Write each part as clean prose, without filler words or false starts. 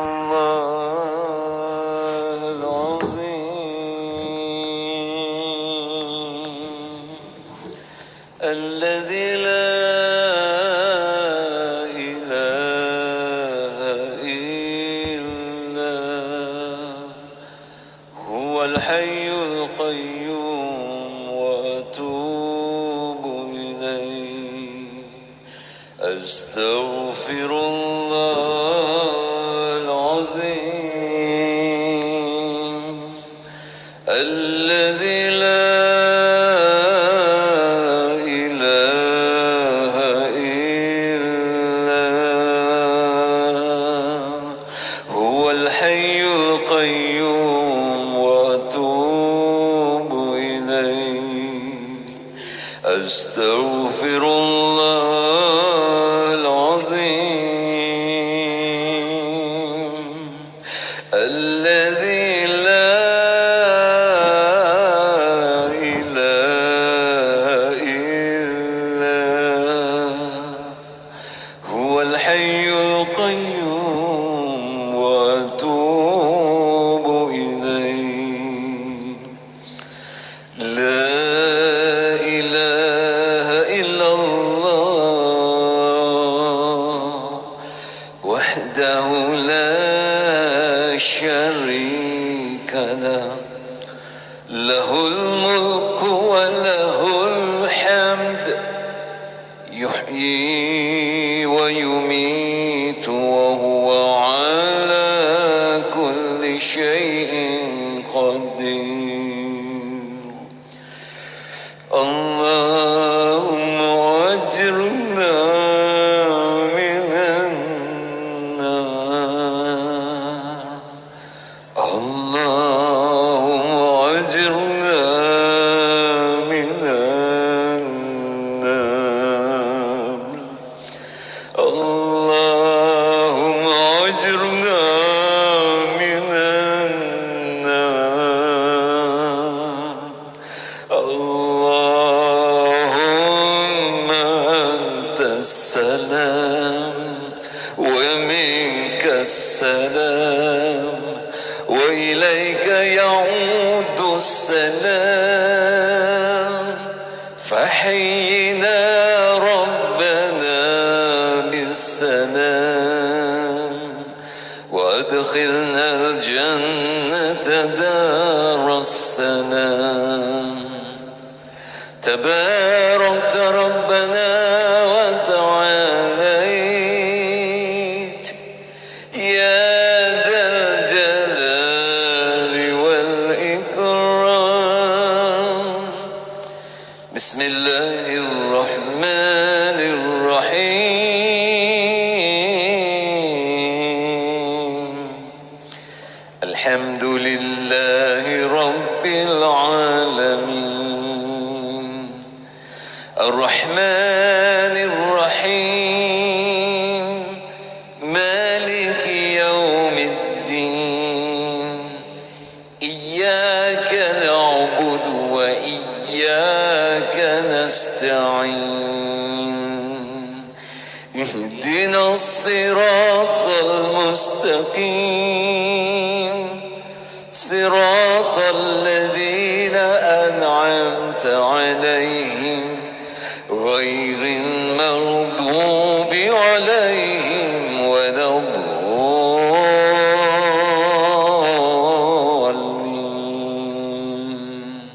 الله العظيم الذي لا إله إلا هو الحي القيوم وأتوب إليه أستغفر الله العظيم الذي لا إله إلا هو الحي القيوم وأتوب إليه أستغفر الله العظيم الذي لا إله إلا هو الحي القيوم وأتوب إليه لا إله إلا الله وحده لا شريك له له الملك وله الحمد يحيي ويميت وهو على كل شيء قدير اللهم أجرنا من النار اللهم أجرنا من النار اللهم أجرنا من النار اللهم أنت السلام ومنك السلام وإليك يعود السلام فحينا ربنا بالسلام وأدخلنا الجنة دار السلام تباركت ربنا وتعاليت يا ذا الجلال والإكرام بسم الله الرحمن الرحيم الحمد لله رب العالمين الرحمن الرحيم مالك يوم الدين إياك نعبد وإياك نستعين اهدنا الصراط المستقيم صراط الذين أنعمت عليهم غير المغضوب عليهم ولا الضالين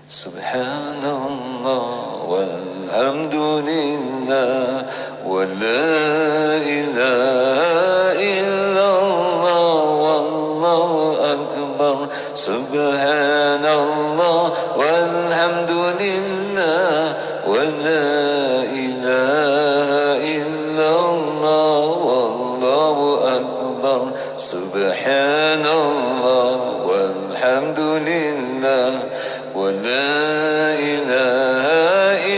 سبحان الله والحمد لله ولا إله إلا الله والله أكبر سبحان الله والحمد لله ولا إله إلا الله والله أكبر سبحان الله والحمد لله ولا إله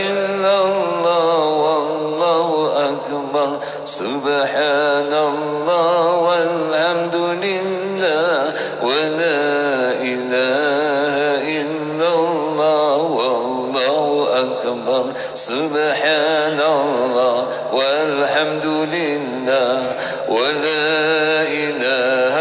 إلا الله والله أكبر سبحان الله والحمد لله ولا إله إلا الله والله أكبر سبحان الله والحمد لله ولا إله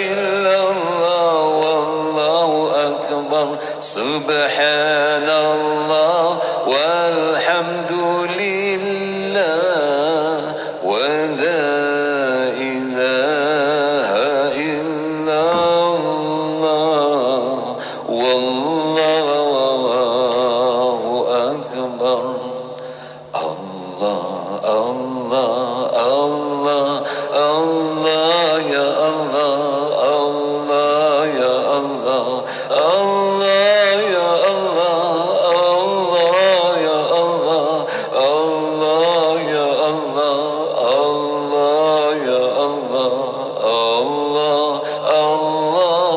إلا الله والله أكبر سبحان الله والحمد لله ولا إله إلا الله والله أكبر الله الله الله الله يا الله الله يا الله الله يا الله الله يا الله الله يا الله الله يا الله الله الله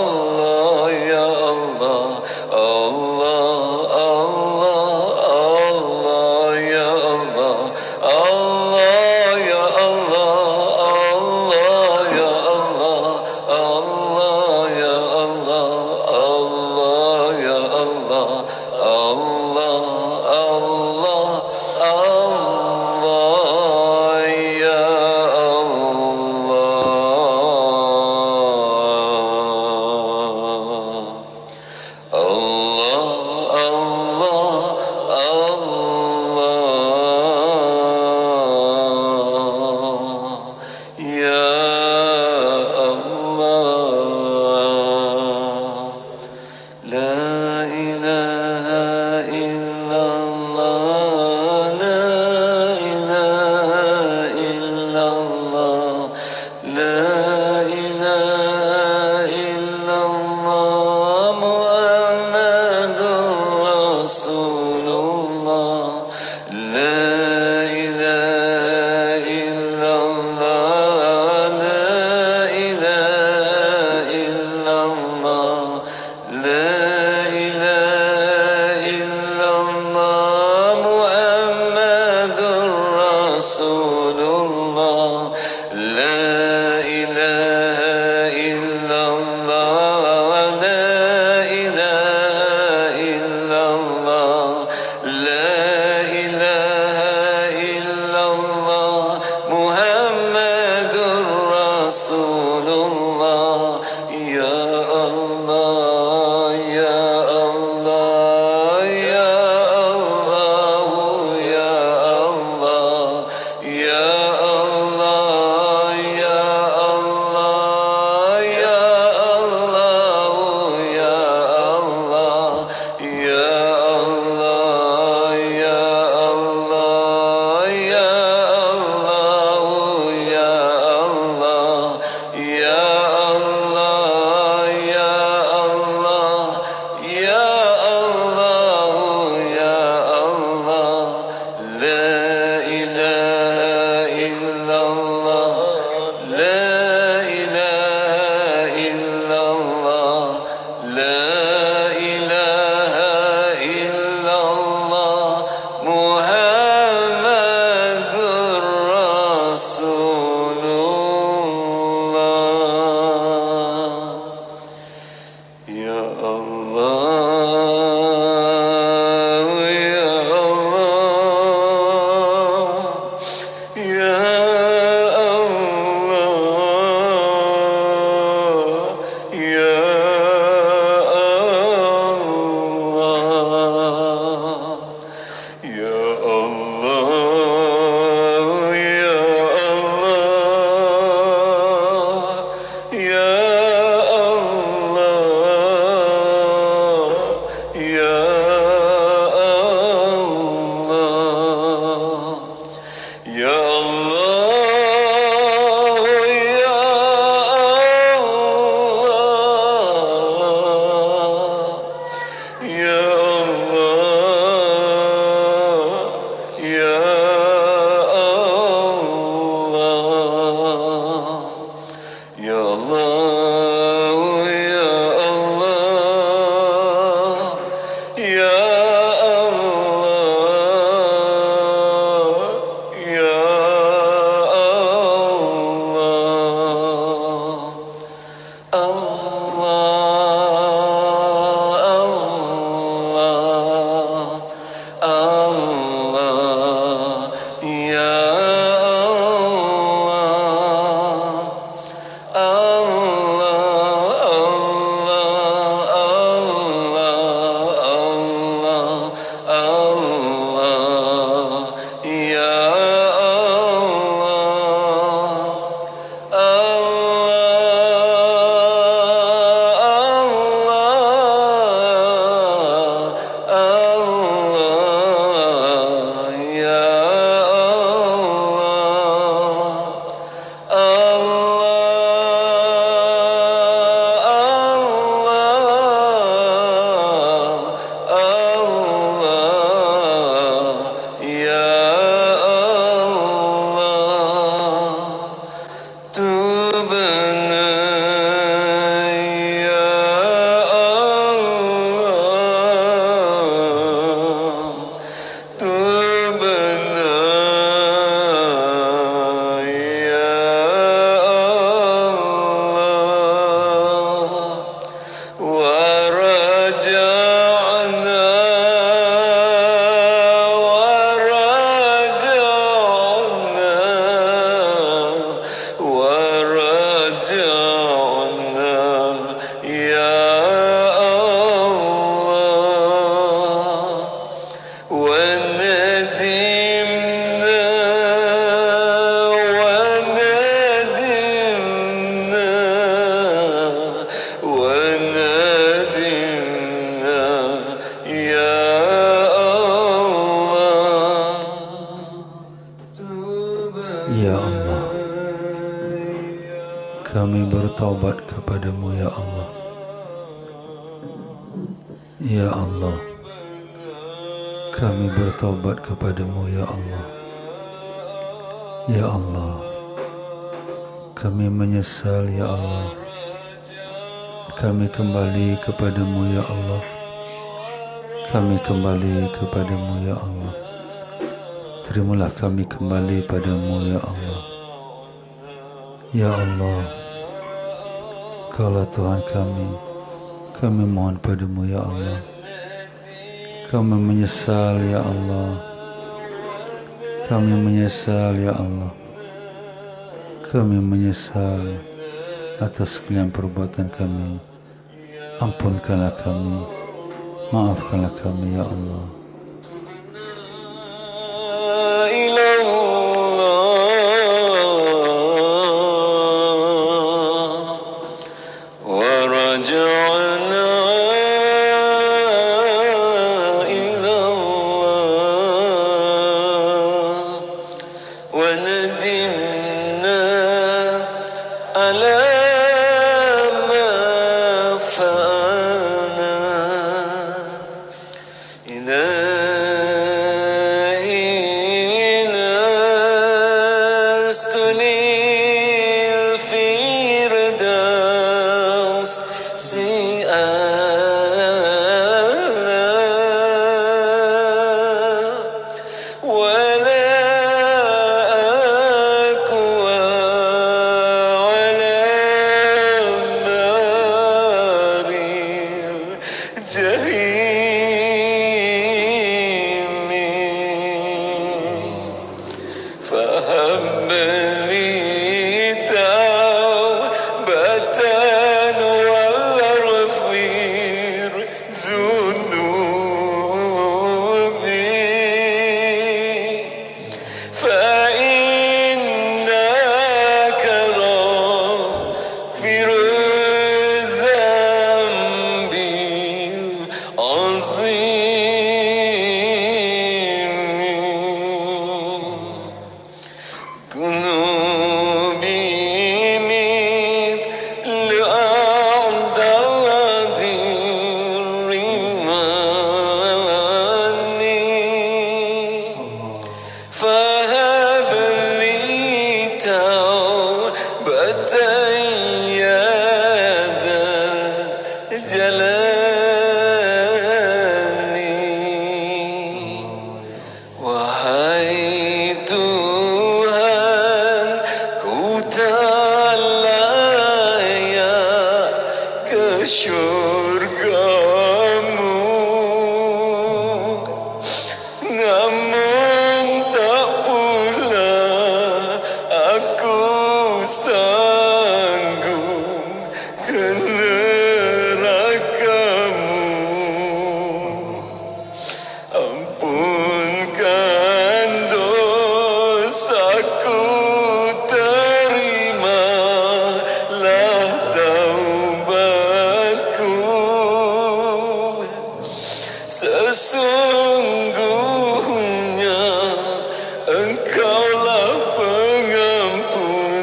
الله يا الله الله الله الله يا الله الله يا الله الله يا الله الله يا الله الله يا الله الله الله الله يا الله الله الله الله يا الله لا إله إلا الله لا إله إلا الله لا إله إلا الله محمد رسول الله لا إله إلا الله لا إله إلا الله لا إله إلا الله محمد رسول الله لا إله إلا الله لا إله إلا الله لا إله إلا الله محمد رسول الله يا الله يا الله يا الله يا الله يا الله يا الله يا الله يا الله يا الله يا الله يا الله يا الله يا الله يا الله يا الله يا الله لا إله إلا الله لا إله إلا الله لا إله إلا الله محمد رسول الله يا الله يا الله يا الله يا الله يا الله يا الله يا الله يا الله يا الله يا الله يا الله يا الله يا الله يا الله يا الله يا الله رجعنا يا الله وندمنا يا Ya Allah, kami bertaubat kepadamu ya Allah. Ya Allah, kami bertaubat kepadamu ya Allah. Ya Allah, kami menyesal ya Allah. Kami kembali kepadamu ya Allah. Kami kembali kepadamu ya Allah. Terimalah kami kembali padamu ya Allah. Ya Allah, Kaulah Tuhan kami mohon padamu ya Allah. Kami menyesal ya Allah. Kami menyesal ya Allah. Kami menyesal atas segala perbuatan kami. Ampunkanlah kami, maafkanlah kami ya Allah. Sesungguhnya Engkaulah pengampun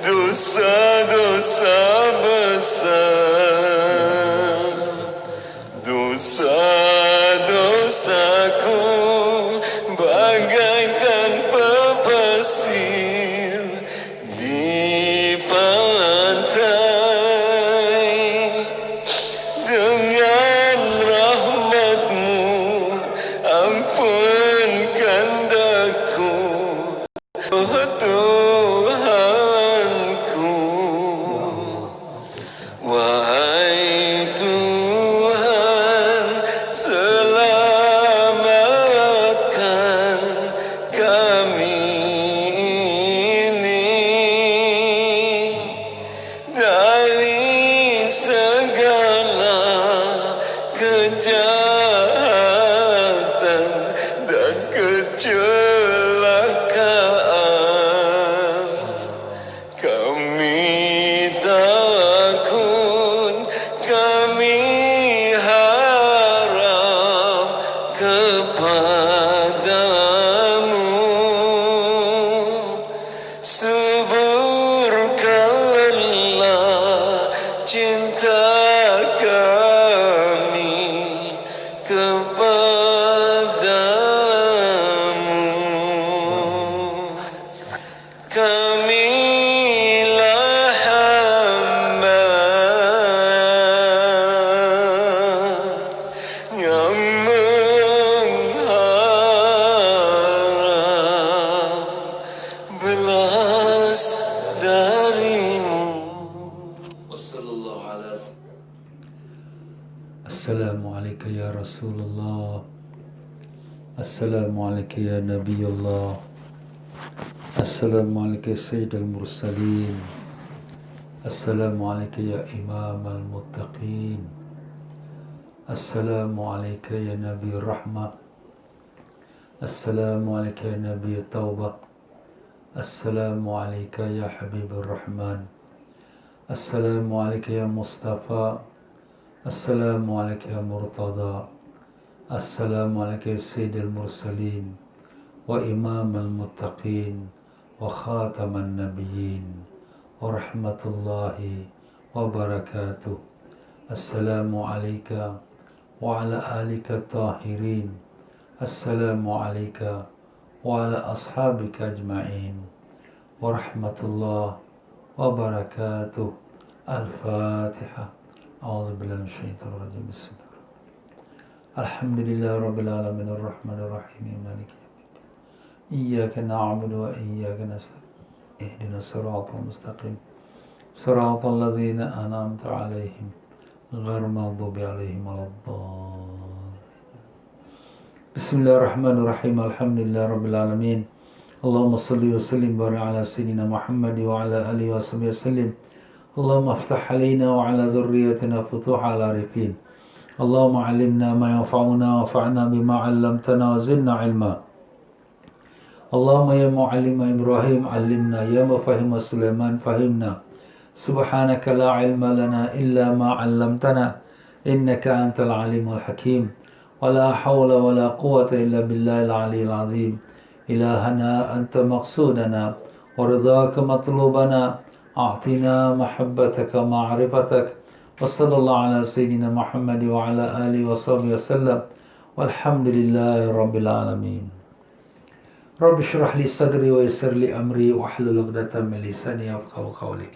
dosa-dosa besar. Dosa-dosaku bagaikan pepasir di pantai. Dengan rahmat-Mu ampunkan daku, oh Tuhanku. Wahai Tuhan, selama Assalamualaikum ya Rasulullah. Assalamualaikum ya Nabiullah. Assalamualaikum ya Sayyidul Mursalin. Assalamualaikum ya Imam al-Muttaqin. Assalamualaikum ya Nabi Rahmah. Assalamualaikum ya Nabi Taubah. Assalamualaikum ya Habibur Rahman. Assalamualaikum ya Mustafa. Assalamualaikum ya Murtada. Assalamualaikum ya Sayyidul Mursalin wa Imam al-Muttaqin wa Khataman Nabiyyin wa rahmatullahi wa barakatuh. Assalamu alayka wa ala alika tahirin. Assalamu alayka wa ala ashabika ajma'in wa rahmatullah wa barakatuh. Al-Fatiha. A'udzu billahi minasyaitonir rajim. Bismillah. Alhamdulillah rabbil alamin arrahmanir rahim maliki yaumiddin. Iyyaka na'budu wa iyyaka nasta'in. Ihdinas siratal mustaqim. Siratal ladzina an'amta 'alaihim ghairil maghdubi 'alaihim waladdallin. Bismillahirrahmanirrahim. Alhamdulillah rabbil alamin. Allahumma salli wa sallim barik ala sayyidina Muhammad wa ala alihi wa sahbihi wasallim. Allahumma aftah 'alaina wa 'ala dhurriyyatina futuhal arifin. Allahumma 'allimna ma yanfa'una wanfa'na bima 'allamtana wa zidna 'ilma. Allahumma ya mu'allima Ibrahim 'allimna, ya mufahhima Sulaiman fahimna. Subhanaka la 'ilma lana illa ma 'allamtana innaka antal 'alimul hakim. Wa la hawla wa la quwwata illa billahil 'aliyyil 'azim. Ilahana anta maqsudana wa ridhaka matlubana. A'tina mahabbataka ma'rifatak. وصلى الله على سيدنا محمد وعلى آله وصحبه وسلم والحمد لله رب العالمين. رب اشرح لي صدري ويسر لي أمري واحلل عقدة من لساني يفقهوا قولي.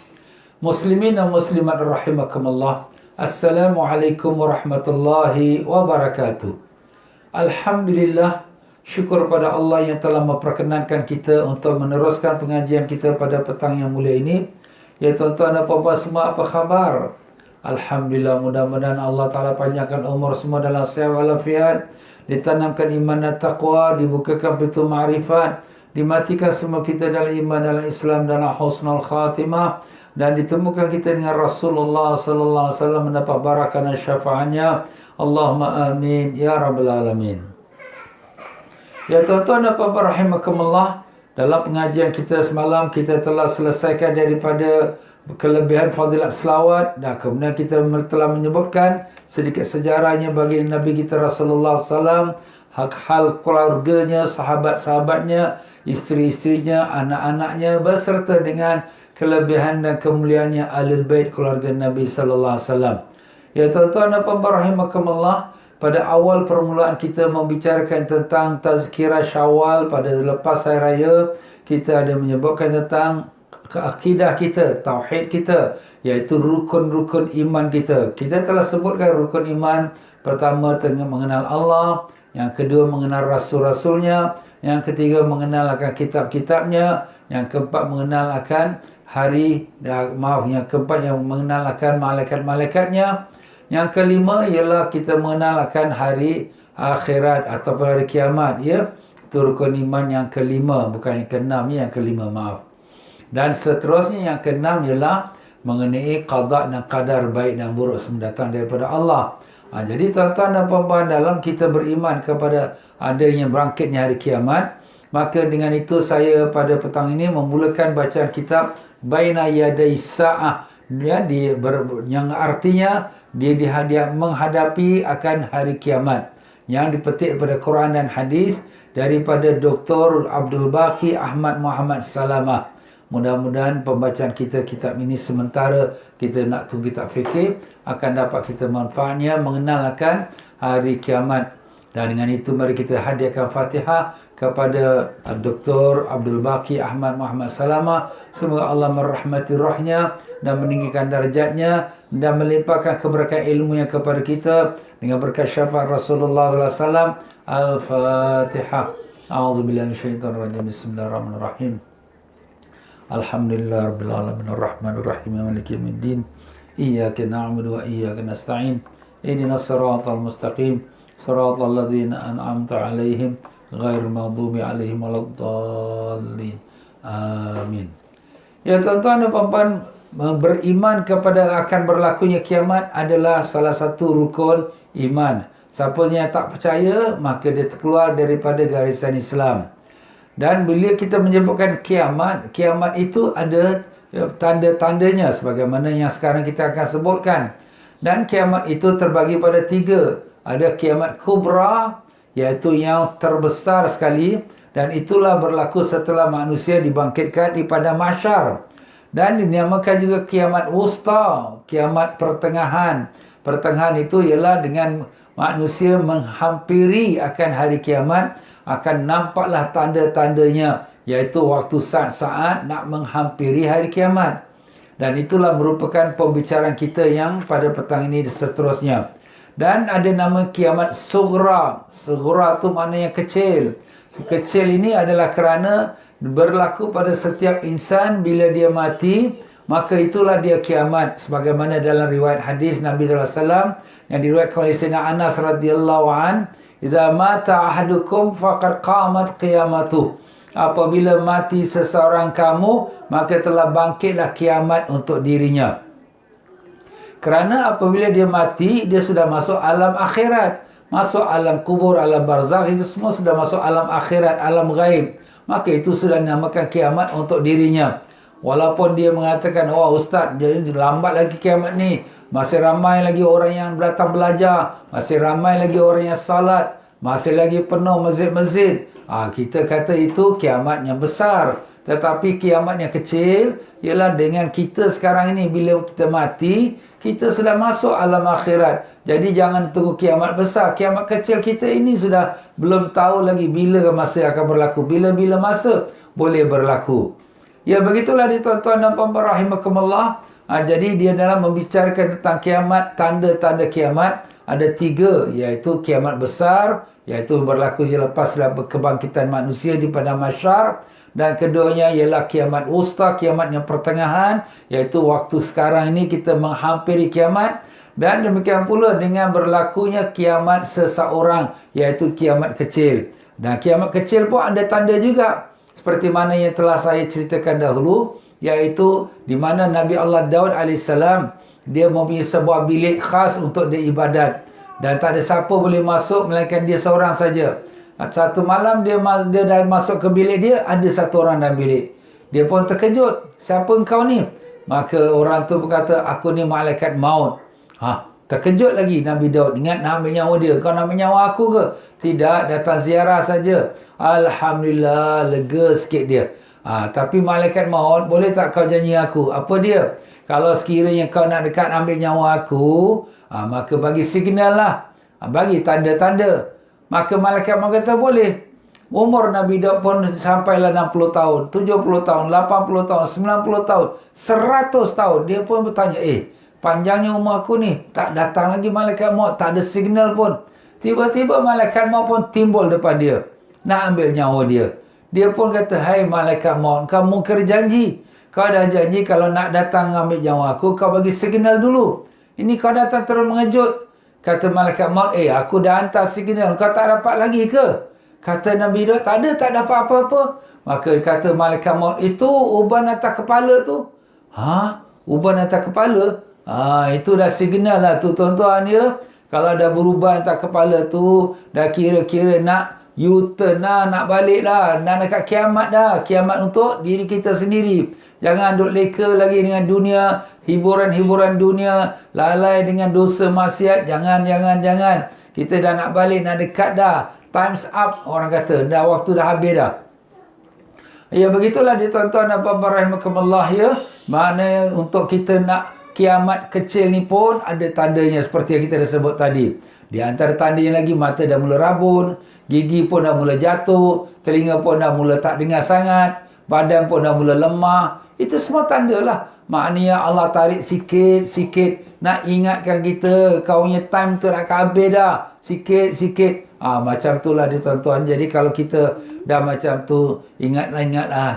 Muslimin dan muslimat rahimakumullah. Assalamualaikum warahmatullahi wabarakatuh. Alhamdulillah, syukur pada Allah yang telah memperkenankan kita untuk meneruskan pengajian kita pada petang yang mulia ini. Ya tuan-tuan dan puan-puan semua, apa khabar? Alhamdulillah, mudah-mudahan Allah Ta'ala panjangkan umur semua dalam sihat walafiat, ditanamkan iman dan taqwa, dibukakan pintu ma'rifat, dimatikan semua kita dalam iman, dalam Islam, dalam husnul khatimah, dan ditemukan kita dengan Rasulullah sallallahu alaihi wasallam mendapat barakah dan syafaatnya. Allahumma amin ya rabbal alamin. Ya tuan-tuan dan puan-puan rahimakumullah, dalam pengajian kita semalam kita telah selesaikan daripada kelebihan fadilat selawat, dan kemudian kita telah menyebutkan sedikit sejarahnya bagi Nabi kita Rasulullah SAW, hal keluarganya, sahabat-sahabatnya, isteri-isterinya, anak-anaknya, beserta dengan kelebihan dan kemuliaannya Ahlul Bait keluarga Nabi Sallallahu Alaihi Wasallam. Ya tuan-tuan dan puan-puan rahimakumullah, pada awal permulaan kita membicarakan tentang tazkirah Syawal pada lepas hari raya, kita ada menyebutkan tentang akidah kita, tauhid kita, iaitu rukun-rukun iman kita. Kita telah sebutkan rukun iman pertama tengah mengenal Allah, yang kedua mengenal rasul-rasulnya, yang ketiga mengenal akan kitab-kitabnya, yang keempat mengenal akan yang keempat yang mengenal akan malaikat-malaikatnya, yang kelima ialah kita mengenal akan hari akhirat ataupun hari kiamat, ya. Itu rukun iman yang kelima, bukan yang keenam, yang kelima, maaf. Dan seterusnya yang keenam ialah mengenai qada dan qadar baik dan buruk datang daripada Allah. Jadi tuan-tuan dan puan-puan, dalam kita beriman kepada adanya bangkitnya hari kiamat, maka dengan itu saya pada petang ini memulakan bacaan kitab Baina Yaday Sa'ah, yang artinya dia menghadapi akan hari kiamat, yang dipetik daripada Quran dan hadis daripada Dr. Abdul Baqi Ahmad Muhammad Salamah. Mudah-mudahan pembacaan kita kitab ini sementara kita nak tunggu kitab fikir akan dapat kita manfaatnya mengenal akan hari kiamat. Dan dengan itu mari kita hadiahkan Fatihah kepada Dr. Abdul Baqi Ahmad Muhammad Salamah. Semoga Allah merahmati rohnya dan meninggikan darjatnya dan melimpahkan keberkahan ilmunya kepada kita dengan berkat syafaat Rasulullah sallallahu alaihi wasallam. Al-Fatihah. A'udzubillahi minasyaitonir rajim. Bismillahirrahmanirrahim. Alhamdulillah rabbil alamin arrahmanir rahim maliki yaumiddin. Iyyaka na'budu wa iyyaka nasta'in. ihdinas siratal mustaqim, siratal ladzina an'amta 'alaihim ghairil maghdubi 'alaihim waladdallin. Amin. Ya tuan-tuan dan puan-puan, beriman kepada akan berlakunya kiamat adalah salah satu rukun iman. Siapa yang tak percaya, maka dia terkeluar daripada garisan Islam. Dan bila kita menyebutkan kiamat, kiamat itu ada tanda-tandanya sebagaimana yang sekarang kita akan sebutkan. Dan kiamat itu terbagi pada 3. Ada kiamat kubra, iaitu yang terbesar sekali, dan itulah berlaku setelah manusia dibangkitkan di padang mahsyar. Dan dinamakan juga kiamat wusta, kiamat pertengahan. Pertengahan itu ialah dengan manusia menghampiri akan hari kiamat, akan nampaklah tanda-tandanya, iaitu waktu saat-saat nak menghampiri hari kiamat. Dan itulah merupakan pembicaraan kita yang pada petang ini seterusnya. Dan ada nama kiamat sughra. Sughra itu maknanya kecil. Kecil ini adalah kerana berlaku pada setiap insan bila dia mati, maka itulah dia kiamat. Sebagaimana dalam riwayat hadis Nabi SAW yang diriwayatkan oleh Sayyidina Anas radhiyallahu an, "Idza mata ahadukum faqad qamat qiyamatuh." Apabila mati seseorang kamu, maka telah bangkitlah kiamat untuk dirinya. Kerana apabila dia mati, dia sudah masuk alam akhirat. Masuk alam kubur, alam barzakh, itu semua sudah masuk alam akhirat, alam gaib. Maka itu sudah dinamakan kiamat untuk dirinya. Walaupun dia mengatakan, "Oh Ustaz, jadi lambat lagi kiamat ni. Masih ramai lagi orang yang datang belajar. Masih ramai lagi orang yang salat. Masih lagi penuh masjid-masjid." Kita kata itu kiamat yang besar. Tetapi kiamat yang kecil ialah dengan kita sekarang ini, bila kita mati, kita sudah masuk alam akhirat. Jadi jangan tunggu kiamat besar. Kiamat kecil kita ini sudah belum tahu lagi bila masa akan berlaku. Bila-bila masa boleh berlaku. Ya, begitulah dia tuan-tuan dan puan-puan rahimakumullah. Jadi dia dalam membicarakan tentang kiamat, tanda-tanda kiamat. Ada 3, iaitu kiamat besar, iaitu berlaku selepas kebangkitan manusia di padang mahsyar. Dan keduanya ialah kiamat wusta, kiamat yang pertengahan, iaitu waktu sekarang ini kita menghampiri kiamat. Dan demikian pula dengan berlakunya kiamat seseorang, iaitu kiamat kecil. Dan kiamat kecil pun ada tanda juga, seperti mana yang telah saya ceritakan dahulu, iaitu di mana Nabi Allah Daud AS, dia mempunyai sebuah bilik khas untuk dia ibadat. Dan tak ada siapa boleh masuk melainkan dia seorang saja. Satu malam dia dah masuk ke bilik dia, ada satu orang dalam bilik. Dia pun terkejut. "Siapa engkau ni?" Maka orang tu berkata, "Aku ni malaikat maut." Terkejut lagi Nabi Daud. Ingat nak ambil nyawa dia. "Kau nak ambil nyawa aku ke?" "Tidak, datang ziarah saja." Alhamdulillah, lega sikit dia. Tapi malaikat maut, boleh tak kau janji aku? Apa dia? "Kalau sekiranya kau nak dekat ambil nyawa aku, maka bagi signal lah. Bagi tanda-tanda." Maka malaikat kata, "Boleh." Umur Nabi Daud pun sampailah 60 tahun, 70 tahun, 80 tahun, 90 tahun, 100 tahun. Dia pun bertanya, panjangnya umur aku ni, tak datang lagi malaikat maut, tak ada signal pun. Tiba-tiba malaikat maut pun timbul depan dia, nak ambil nyawa dia. Dia pun kata, "Hai malaikat maut, kau mungkir janji. Kau dah janji kalau nak datang ambil nyawa aku, kau bagi signal dulu. Ini kau datang terus mengejut." Kata malaikat maut, "Aku dah hantar signal, kau tak dapat lagi ke?" Kata Nabi Daud, "Tak ada, tak dapat apa-apa." Maka kata malaikat maut, "Itu uban atas kepala tu." Uban atas kepala? Itu dah signal lah tu tuan-tuan ya. Kalau dah beruban atas kepala tu, dah kira-kira nak U-turn lah, nak balik lah. Nak dekat kiamat dah. Kiamat untuk diri kita sendiri. Jangan duk leka lagi dengan dunia, hiburan-hiburan dunia, lalai dengan dosa maksiat. Jangan. Kita dah nak balik, nak dekat dah. Time's up, orang kata. Dah waktu dah habis dah. Ya, begitulah dia tuan-tuan dan puan-puan rahimakumullah ya. Mana untuk kita nak kiamat kecil ni pun ada tandanya seperti yang kita dah sebut tadi. Di antara tandanya lagi, mata dah mula rabun, gigi pun dah mula jatuh, telinga pun dah mula tak dengar sangat, badan pun dah mula lemah. Itu semua tanda lah. Maknanya Allah tarik sikit-sikit nak ingatkan kita, kau punya time tu nak habis dah. Sikit-sikit. Macam tu lah dia tuan-tuan. Jadi kalau kita dah macam tu, ingatlah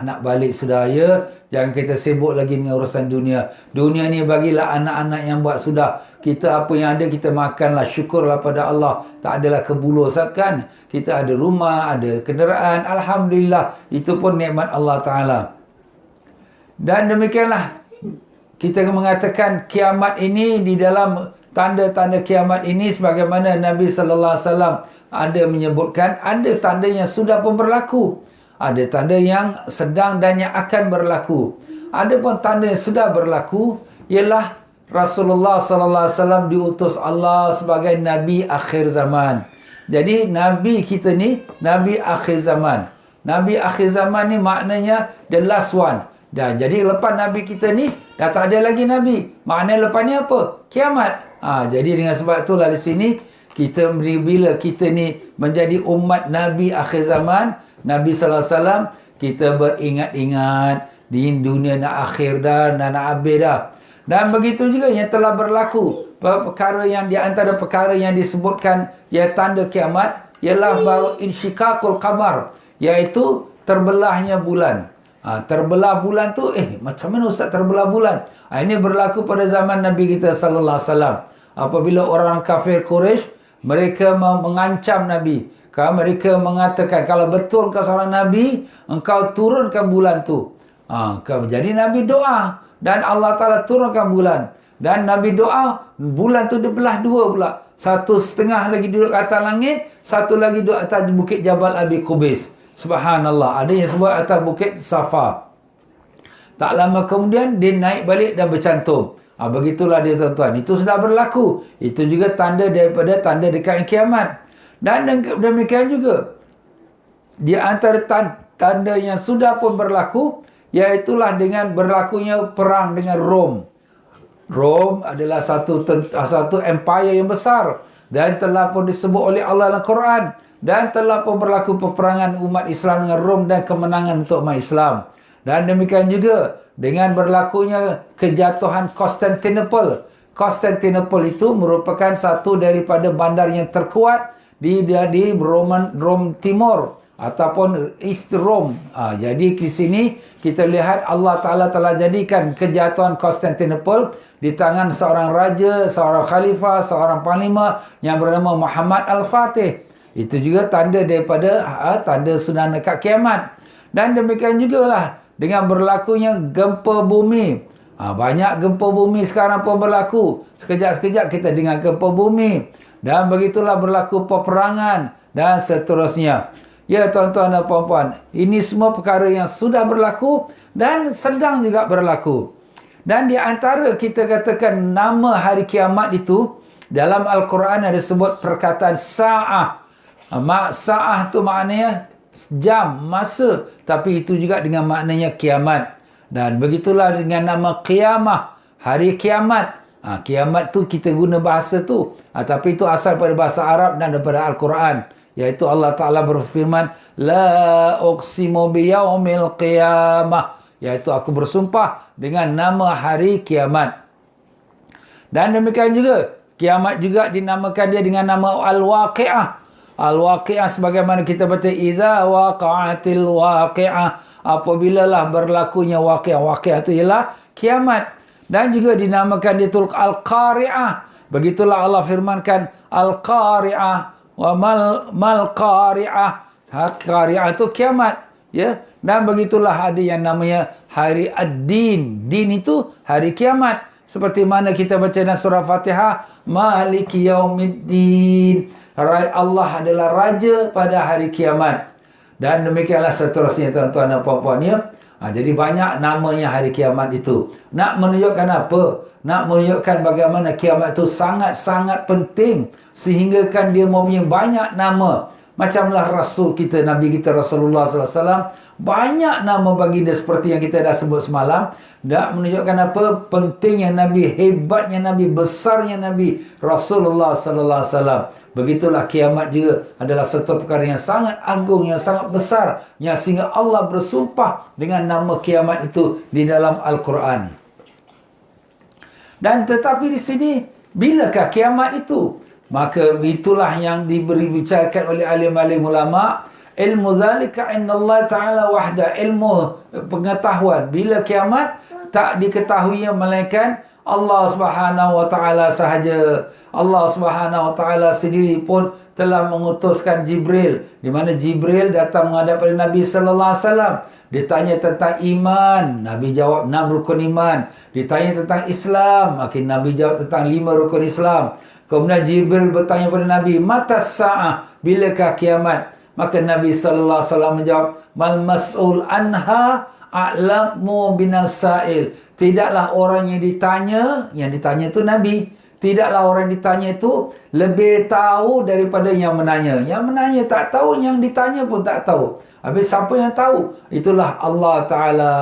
nak balik sudah ya. Jangan kita sibuk lagi dengan urusan dunia. Dunia ni bagilah anak-anak yang buat sudah. Kita apa yang ada kita makanlah. Syukurlah pada Allah. Tak adalah kebulusakan. Kita ada rumah, ada kenderaan. Alhamdulillah. Itu pun nikmat Allah Ta'ala. Dan demikianlah kita mengatakan kiamat ini, di dalam tanda-tanda kiamat ini sebagaimana Nabi sallallahu alaihi wasallam ada menyebutkan, ada tanda yang sudah pun berlaku, ada tanda yang sedang dan yang akan berlaku. Ada pun tanda yang sudah berlaku ialah Rasulullah sallallahu alaihi wasallam diutus Allah sebagai nabi akhir zaman. Jadi nabi kita ni nabi akhir zaman. Nabi akhir zaman ni maknanya the last one. Dan jadi lepas Nabi kita ni dah tak ada lagi Nabi. Maknanya lepas ni apa? Kiamat. Jadi dengan sebab itulah di sini kita, bila kita ni menjadi umat Nabi akhir zaman, Nabi sallallahu alaihi wasallam, kita beringat-ingat di dunia nak akhir dah, nak habis dah. Dan begitu juga yang telah berlaku. Perkara yang di antara perkara yang disebutkan ya tanda kiamat ialah baru insyiqaqul qamar, iaitu terbelahnya bulan. Terbelah bulan tu, macam mana Ustaz terbelah bulan? Ini berlaku pada zaman Nabi kita sallallahu alaihi wasallam. Apabila orang kafir Quraisy, mereka mengancam Nabi. Mereka mengatakan, kalau betul kau seorang Nabi, engkau turunkan bulan tu. Jadi Nabi doa dan Allah Ta'ala turunkan bulan. Dan Nabi doa, bulan tu dibelah dua pula. Satu setengah lagi duduk ke atas langit, satu lagi duduk atas bukit Jabal Abi Qubais. Subhanallah. Ada yang sebut atas bukit Safa. Tak lama kemudian dia naik balik dan bercantum. Begitulah dia tuan-tuan. Itu sudah berlaku. Itu juga tanda daripada tanda dekat kiamat. Dan demikian juga di antara tanda yang sudah pun berlaku, iaitulah dengan berlakunya perang dengan Rom. Rom adalah satu empire yang besar dan telah pun disebut oleh Allah dalam Quran. Dan telah pun berlaku peperangan umat Islam dengan Rom dan kemenangan untuk umat Islam. Dan demikian juga dengan berlakunya kejatuhan Constantinople. Constantinople itu merupakan satu daripada bandar yang terkuat di Rom Timur ataupun East Rome. Jadi di sini kita lihat Allah Ta'ala telah jadikan kejatuhan Constantinople di tangan seorang raja, seorang khalifah, seorang panglima yang bernama Muhammad Al-Fatih. Itu juga tanda daripada tanda sudah dekat kiamat. Dan demikian jugalah dengan berlakunya gempa bumi. Banyak gempa bumi sekarang pun berlaku. Sekejap-sekejap kita dengar gempa bumi. Dan begitulah berlaku peperangan dan seterusnya. Ya tuan-tuan dan puan-puan, ini semua perkara yang sudah berlaku dan sedang juga berlaku. Dan di antara kita katakan nama hari kiamat itu, dalam Al-Quran ada sebut perkataan sa'ah. Sa'ah tu maknanya jam, masa. Tapi itu juga dengan maknanya kiamat. Dan begitulah dengan nama qiyamah, hari kiamat. Kiamat tu kita guna bahasa tu. Tapi itu asal pada bahasa Arab dan daripada Al-Quran. Iaitu Allah Ta'ala berfirman, La uqsimu biyaumil qiyamah. Iaitu aku bersumpah dengan nama hari kiamat. Dan demikian juga, kiamat juga dinamakan dia dengan nama Al-Waqi'ah. Al-Waqi'ah sebagaimana kita baca idza waqa'atil waqi'ah, apabila lah berlakunya waqi'ah. Waqi'ah itu ialah kiamat. Dan juga dinamakan dia Al-Qari'ah. Begitulah Allah firmankan Al-Qari'ah wa mal Qari'ah. Qari'ah itu kiamat, ya. Dan begitulah ada yang namanya hari Ad-Din. Din itu hari kiamat. Seperti mana kita baca dalam surah Fatihah, Maliki Yaumiddin. Allah adalah Raja pada hari kiamat. Dan demikianlah seterusnya tuan-tuan dan puan-puan ya. Jadi banyak namanya hari kiamat itu. Nak menunjukkan apa? Nak menunjukkan bagaimana kiamat itu sangat-sangat penting. Sehingga kan dia mempunyai banyak nama. Macamlah Rasul kita, Nabi kita Rasulullah sallallahu alaihi wasallam, banyak nama baginda seperti yang kita dah sebut semalam. Dah menunjukkan apa? Pentingnya Nabi, hebatnya Nabi, besarnya Nabi Rasulullah sallallahu alaihi wasallam. Begitulah kiamat juga adalah satu perkara yang sangat agung, yang sangat besar, yang sehingga Allah bersumpah dengan nama kiamat itu di dalam Al-Quran. Dan tetapi di sini, bilakah kiamat itu? Maka itulah yang dibicarakan oleh alim-alim ulama. Ilmu zalika innallaha ta'ala wahda. Ilmu pengetahuan bila kiamat tak diketahui melainkan Allah Subhanahu wa taala sahaja. Allah Subhanahu wa taala sendiri pun telah mengutuskan Jibril, di mana Jibril datang menghadap pada Nabi sallallahu alaihi wasallam. Ditanya tentang iman, Nabi jawab 6 rukun iman. Ditanya tentang Islam, makin Nabi jawab tentang 5 rukun Islam. Kemudian Jibril bertanya pada Nabi, mata sa'ah, bilakah kiamat? Maka Nabi sallallahu alaihi wasallam menjawab, mal mas'ul anha a'lamu binas sa'il. Tidaklah orang yang ditanya itu Nabi. Tidaklah orang ditanya itu lebih tahu daripada yang menanya. Yang menanya tak tahu, yang ditanya pun tak tahu. Habis siapa yang tahu? Itulah Allah Ta'ala.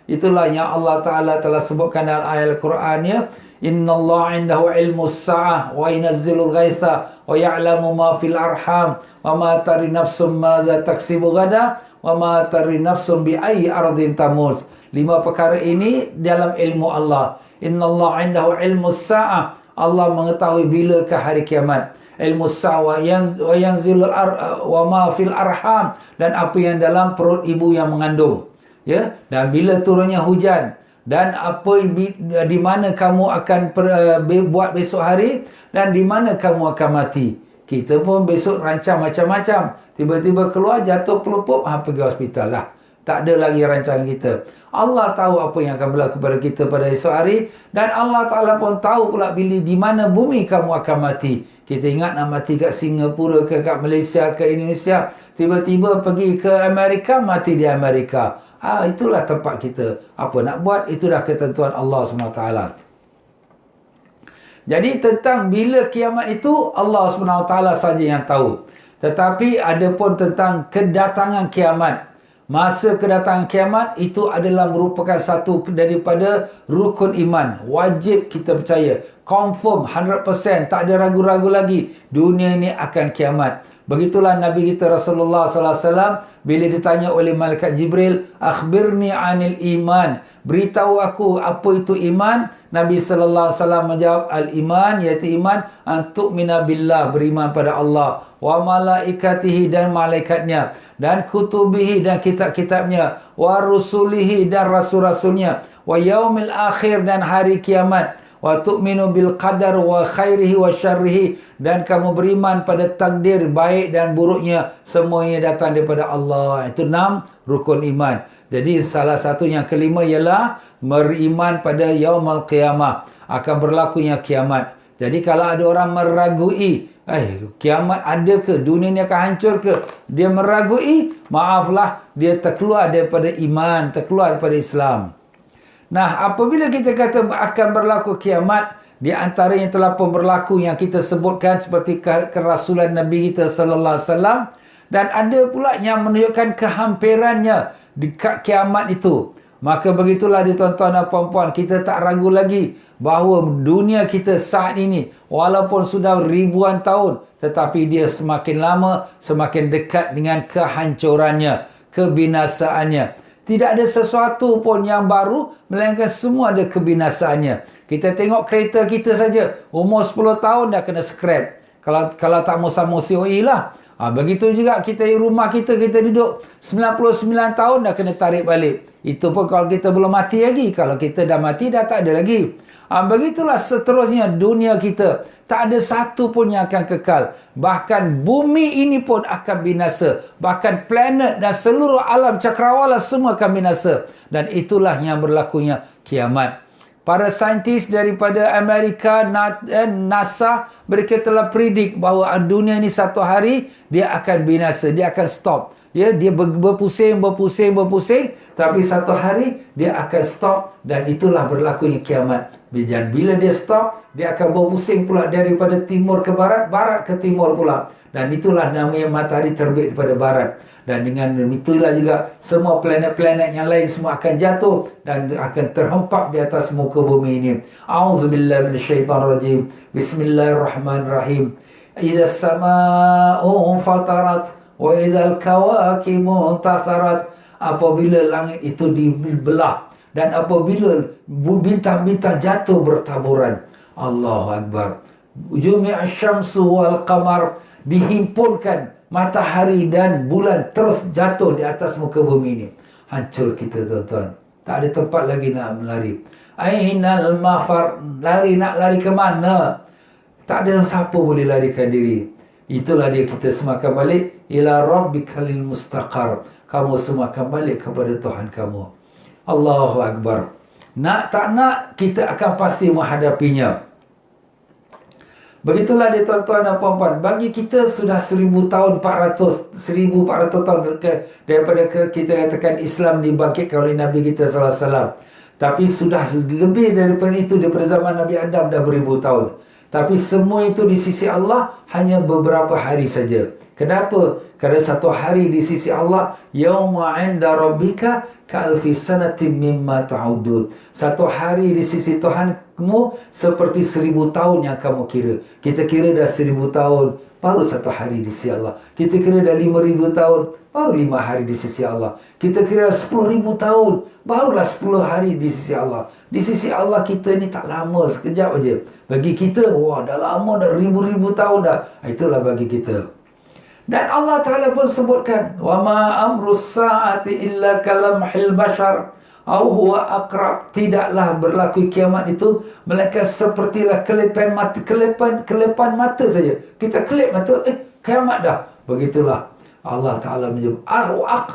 Itulah yang Allah Ta'ala telah sebutkan dalam ayat Al-Quran ya. Inna Allah indahu ilmu sa'ah wa inazzilul ghaitha wa ya'lamu ma fil arham wa ma tari nafsum maza taksibu gada wa ma tari nafsum bi ayyi ardin tamuz. 5 perkara ini dalam ilmu Allah. Inna Allah indahu ilmu sa'ah. Allah mengetahui bilakah hari kiamat. Ilmu sa'ah wa yanzilul wa ma fil arham, dan apa yang dalam perut ibu yang mengandung. Ya, dan bila turunnya hujan, dan apa di mana kamu akan buat besok hari, dan di mana kamu akan mati. Kita pun besok rancang macam-macam. Tiba-tiba keluar jatuh pelupup, pergi hospital lah. Tak ada lagi rancangan kita. Allah tahu apa yang akan berlaku kepada kita pada esok hari. Dan Allah Ta'ala pun tahu pula bila di mana bumi kamu akan mati. Kita ingat nak mati kat Singapura ke, kat Malaysia ke, Indonesia. Tiba-tiba pergi ke Amerika, mati di Amerika. Itulah tempat kita. Apa nak buat, itu dah ketentuan Allah SWT. Jadi tentang bila kiamat itu, Allah SWT saja yang tahu. Tetapi ada pun tentang kedatangan kiamat. Masa kedatangan kiamat itu adalah merupakan satu daripada rukun iman. Wajib kita percaya. Confirm 100%. Tak ada ragu-ragu lagi. Dunia ini akan kiamat. Begitulah Nabi kita Rasulullah sallallahu alaihi wasallam bila ditanya oleh malaikat Jibril, akhbirni anil iman. Beritahu aku apa itu iman. Nabi sallallahu alaihi wasallam menjawab, al-iman iaitu iman an tu'mina billah, beriman pada Allah, wa malaikatihi dan malaikatnya, dan kutubihi dan kitab-kitabnya, wa rusulihi dan rasul-rasulnya, wa yaumil akhir dan hari kiamat, wa tu'minu bil qadar wa khairihi wa syarrihi, dan kamu beriman pada takdir baik dan buruknya, semuanya datang daripada Allah. Itu 6 rukun iman. Jadi salah satu yang kelima ialah beriman pada yaumul qiyamah, akan berlakunya kiamat. Jadi kalau ada orang meragui, kiamat ada ke? Dunia ni akan hancur ke? Dia meragui, maaflah, dia terkeluar daripada iman, terkeluar daripada Islam. Nah, apabila kita kata akan berlaku kiamat, di antara yang telah pun berlaku yang kita sebutkan seperti kerasulan Nabi kita sallallahu alaihi wasallam, dan ada pula yang menunjukkan kehampirannya di kiamat itu. Maka begitulah tuan-tuan dan puan-puan, kita tak ragu lagi bahawa dunia kita saat ini walaupun sudah ribuan tahun, tetapi dia semakin lama semakin dekat dengan kehancurannya, kebinasaannya. Tidak ada sesuatu pun yang baru, melainkan semua ada kebinasaannya. Kita tengok kereta kita saja, umur 10 tahun dah kena scrap. Kalau tak mau COE lah. Begitu juga kita rumah kita duduk 99 tahun dah kena tarik balik. Itu pun kalau kita belum mati lagi. Kalau kita dah mati, dah tak ada lagi. Begitulah seterusnya dunia kita. Tak ada satu pun yang akan kekal. Bahkan bumi ini pun akan binasa. Bahkan planet dan seluruh alam cakrawala semua akan binasa. Dan itulah yang berlakunya kiamat. Para saintis daripada Amerika, NASA, mereka telah predik bahawa dunia ni satu hari dia akan binasa, dia akan stop. Ya, dia berpusing, tapi satu hari dia akan stop, dan itulah berlakunya kiamat. Dan bila dia stop, dia akan berpusing pula daripada timur ke barat, barat ke timur pula. Dan itulah namanya matahari terbit daripada barat. Dan dengan itulah juga semua planet-planet yang lain semua akan jatuh dan akan terhempak di atas muka bumi ini. A'udzubillahi minasyaitanirrajim. Bismillahirrahmanirrahim. Idza as-samaa'u fatarat wa idzal kawakibu tatharat. Apabila langit itu dibelah dan apabila bintang-bintang jatuh bertaburan. Allahu Akbar. Jumi'a syamsu wal qamar, dihimpunkan matahari dan bulan terus jatuh di atas muka bumi ini. Hancur kita, tuan-tuan. Tak ada tempat lagi nak melari. Ainal mafar, nak lari ke mana? Tak ada siapa boleh larikan diri. Itulah dia, kita semua akan balik ila rabbikal mustaqar. Kamu semua akan balik kepada Tuhan kamu. Allahu Akbar. Nak tak nak, kita akan pasti menghadapinya. Begitulah dia, tuan-tuan dan puan-puan. Bagi kita sudah 1400 tahun daripada kita katakan Islam dibangkitkan oleh Nabi kita SAW. Tapi sudah lebih daripada itu, daripada zaman Nabi Adam dah beribu tahun. Tapi semua itu di sisi Allah hanya beberapa hari saja. Kenapa? Kerana satu hari di sisi Allah, yauma 'inda rabbika ka'alfi sanatin mimma ta'udun. Satu hari di sisi Tuhanmu seperti 1000 tahun yang kamu kira. Kita kira dah 1000 tahun, baru satu hari di sisi Allah. Kita kira dah 5000 tahun, baru 5 hari di sisi Allah. Kita kira 10,000 tahun, barulah 10 hari di sisi Allah. Di sisi Allah kita ni tak lama, sekejap aja. Bagi kita, wah dah lama, dah ribu-ribu tahun dah. Itulah bagi kita. Dan Allah Ta'ala pun sebutkan, wa ma amrus sa'ati illa kalamhil bashar au huwa aqrab. Tidaklah berlaku kiamat itu melainkan sepertilah kelepan mata saja. Kita kelip mata, kiamat dah. Begitulah Allah Ta'ala menyebut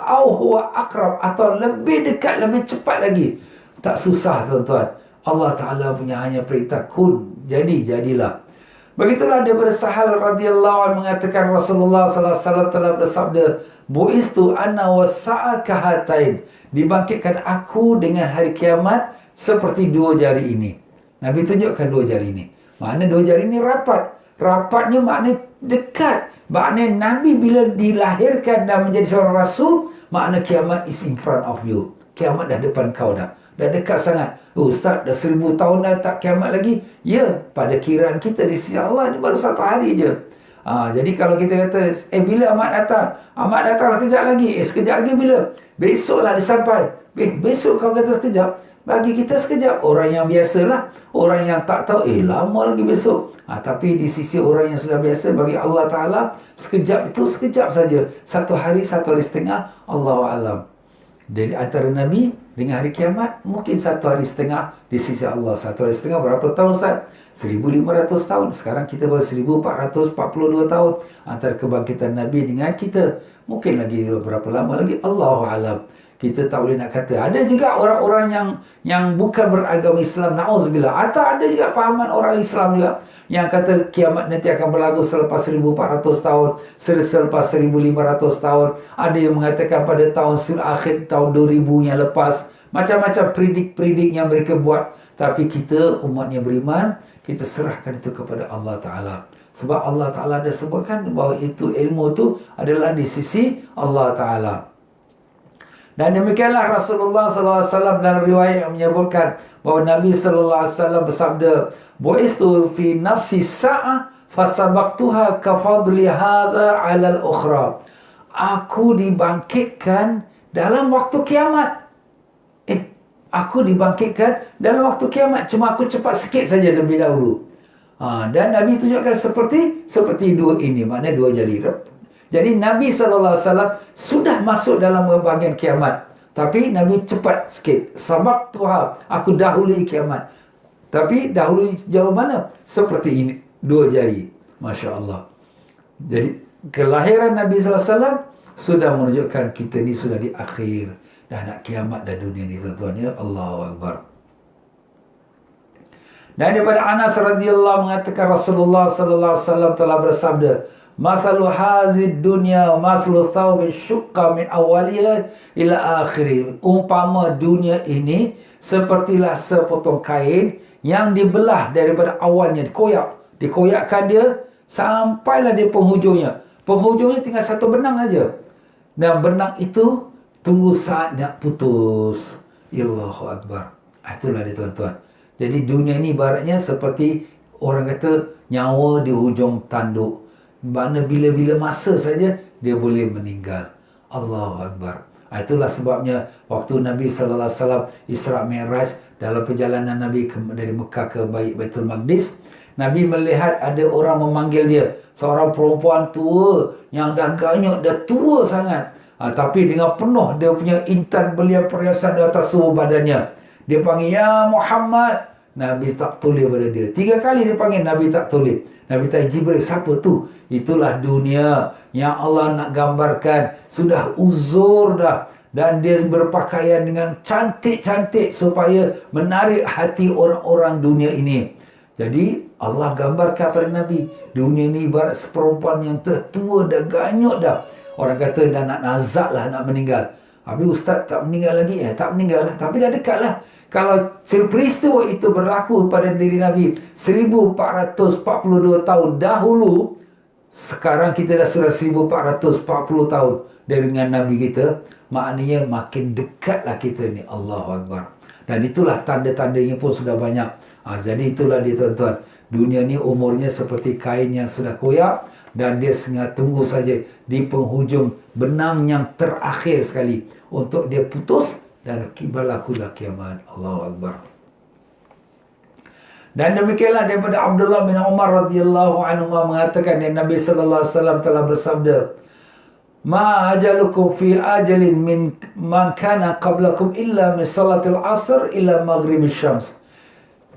au huwa aqrab, atau lebih dekat, lebih cepat lagi. Tak susah, tuan-tuan. Allah Ta'ala punya hanya perintah kun, jadilah. Begitulah daripada Sahal radhiyallahu anhu mengatakan Rasulullah sallallahu alaihi wasallam telah bersabda, bu'istu ana wasa'a kahatain. Dibangkitkan aku dengan hari kiamat seperti dua jari ini. Nabi tunjukkan dua jari ini. Makna dua jari ini rapat. Rapatnya makna dekat. Makna Nabi bila dilahirkan dan menjadi seorang Rasul, makna kiamat is in front of you. Kiamat dah depan kau dah. Dah dekat sangat. Ustaz, dah 1000 tahun dah tak kiamat lagi. Ya, pada kiraan kita di sisi Allah ni baru satu hari je. Jadi kalau kita kata, bila amat datang? Amat datanglah sekejap lagi. Sekejap lagi bila? Besoklah dia sampai. Besok kau kata sekejap. Bagi kita sekejap. Orang yang biasalah. Orang yang tak tahu, lama lagi besok. Tapi di sisi orang yang sudah biasa, bagi Allah Ta'ala, sekejap itu sekejap saja. Satu hari setengah. Allahu a'lam. Dari antara Nabi dengan hari kiamat, mungkin satu hari setengah di sisi Allah. Satu hari setengah berapa tahun, Ustaz? 1500 tahun. Sekarang kita baru 1442 tahun. Antara kebangkitan Nabi dengan kita, mungkin lagi berapa lama lagi, Allahu a'lam. Kita tak boleh nak kata. Ada juga orang-orang yang bukan beragama Islam, na'udzubillah. Atau ada juga pahaman orang Islam juga yang kata kiamat nanti akan berlaku selepas 1400 tahun, selepas 1500 tahun. Ada yang mengatakan pada tahun akhir tahun 2000 yang lepas. Macam-macam predik yang mereka buat. Tapi kita, umatnya beriman, kita serahkan itu kepada Allah Ta'ala. Sebab Allah Ta'ala ada sebutkan bahawa itu ilmu itu adalah di sisi Allah Ta'ala. Dan demikianlah Rasulullah SAW dalam riwayat yang menyebutkan bahawa Nabi SAW bersabda, bu'istu fi nafsi sa'ah fasabaqtuha kafadli hadha 'ala al-ukhra. Aku dibangkitkan dalam waktu kiamat. Aku dibangkitkan dalam waktu kiamat. Cuma aku cepat sikit saja lebih dahulu. Dan Nabi tunjukkan seperti dua ini. Maknanya dua jari. Jadi Nabi SAW sudah masuk dalam bahagian kiamat. Tapi Nabi cepat sikit. Sabak Tuhan, aku dahului kiamat. Tapi dahului jauh mana? Seperti ini, dua jari. Masya Allah. Jadi kelahiran Nabi SAW sudah menunjukkan kita ni sudah di akhir. Dah nak kiamat dah dunia ni, tuan-tuan ya. Allahu Akbar. Dan daripada Anas radhiyallahu mengatakan Rasulullah sallallahu alaihi wasallam telah bersabda, "Mathalu hadzid dunya mathalu thawbin syuqqa min awwaliha ila akhiri." Umpama dunia ini sepertilah sepotong kain yang dibelah daripada awalnya, dikoyakkan dia sampailah di penghujungnya. Penghujungnya tinggal satu benang aja. Dan benang itu tunggu saat nak putus. Allahu Akbar. Itulah dia tuan-tuan. Jadi dunia ni ibaratnya seperti orang kata nyawa di hujung tanduk. Mana bila-bila masa saja dia boleh meninggal. Allahu Akbar. Itulah sebabnya waktu Nabi sallallahu alaihi wasallam Isra Mi'raj, dalam perjalanan Nabi dari Mekah ke Baitul Maqdis, Nabi melihat ada orang memanggil dia, seorang perempuan tua yang dah ganyok, dah tua sangat. Tapi dengan penuh dia punya intan belian perhiasan di atas seluruh badannya. Dia panggil, "Ya Muhammad." Nabi tak toleh pada dia. 3 kali dia panggil, Nabi tak toleh. Nabi tanya, "Jibril, siapa tu?" Itulah dunia yang Allah nak gambarkan. Sudah uzur dah. Dan dia berpakaian dengan cantik-cantik supaya menarik hati orang-orang dunia ini. Jadi Allah gambarkan pada Nabi, dunia ni ibarat seperempuan yang tertua, dah ganyok dah. Orang kata dah nak nazak lah, nak meninggal. Habis ustaz tak meninggal lagi? Tak meninggal lah, tapi dah dekat lah. Kalau peristiwa itu berlaku pada diri Nabi 1442 tahun dahulu, sekarang kita dah sudah 1440 tahun dengan Nabi kita, maknanya makin dekatlah kita ni. Allahu Akbar. Dan itulah tanda-tandanya pun sudah banyak. Jadi itulah dia tuan-tuan, dunia ni umurnya seperti kain yang sudah koyak, dan dia sengaja tunggu saja di penghujung benang yang terakhir sekali untuk dia putus, dan berlakulah kiamat. Allahu Akbar. Dan demikianlah daripada Abdullah bin Umar radhiyallahu anhu mengatakan yang Nabi sallallahu alaihi wasallam telah bersabda, "Ma ajalukum fi ajalin min man kana qablakum illa min salatil asr ila maghribis syams."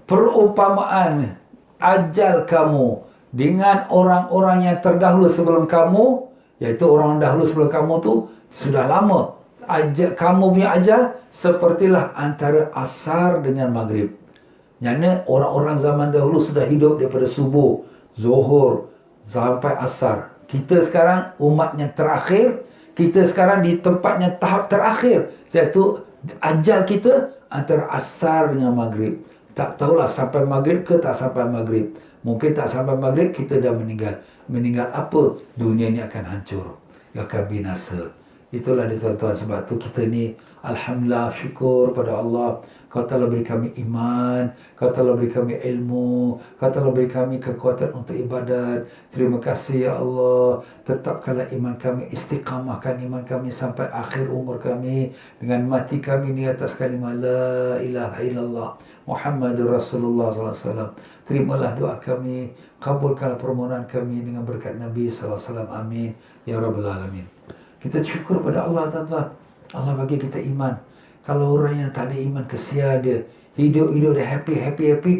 Perumpamaan ajal kamu dengan orang-orang yang terdahulu sebelum kamu, iaitu orang dahulu sebelum kamu tu sudah lama. Kamu punya ajal sepertilah antara asar dengan maghrib. Yang orang-orang zaman dahulu sudah hidup daripada subuh, zuhur sampai asar. Kita sekarang umat yang terakhir, kita sekarang di tempatnya tahap terakhir, iaitu ajal kita antara asar dengan maghrib. Tak tahulah sampai maghrib ke tak sampai maghrib. Mungkin tak sampai maghrib kita dah meninggal. Meninggal apa? Dunia ni akan hancur, akan binasa. Itulah dia tuan-tuan, sebab tu kita ni alhamdulillah, syukur pada Allah. Kau telah beri kami iman, Kau telah beri kami ilmu, Kau telah beri kami kekuatan untuk ibadat. Terima kasih ya Allah. Tetapkanlah iman kami, istiqamahkan iman kami sampai akhir umur kami, dengan mati kami di atas kalimah la ilaha illallah Muhammadur Rasulullah sallallahu alaihi wasallam. Terimalah doa kami, kabulkanlah permohonan kami dengan berkat Nabi sallallahu alaihi wasallam. Amin ya rabbal alamin. Kita syukur pada Allah tuan-tuan. Allah bagi kita iman. Kalau orang yang tak ada iman, kesian dia. Hidup-hidup dia happy.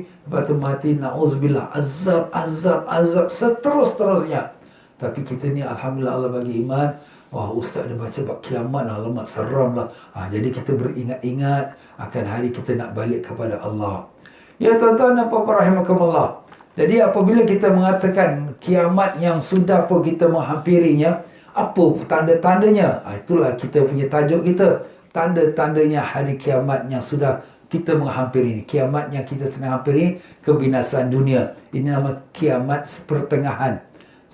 Lepas tu mati, na'udzubillah. Azab. Seterus-terusnya. Tapi kita ni alhamdulillah Allah bagi iman. Wah, ustaz dia baca bab kiamat. Alamak, seram lah. Jadi kita beringat-ingat akan hari kita nak balik kepada Allah. Ya tuan-tuan dan puan-puan rahimakumullah. Jadi apabila kita mengatakan kiamat yang sudah pun kita menghampirinya, apa tanda-tandanya? Itulah kita punya tajuk kita. Tanda-tandanya hari kiamat yang sudah kita menghampiri ini. Kiamat yang kita sedang hampiri, kebinasaan dunia. Ini nama kiamat pertengahan.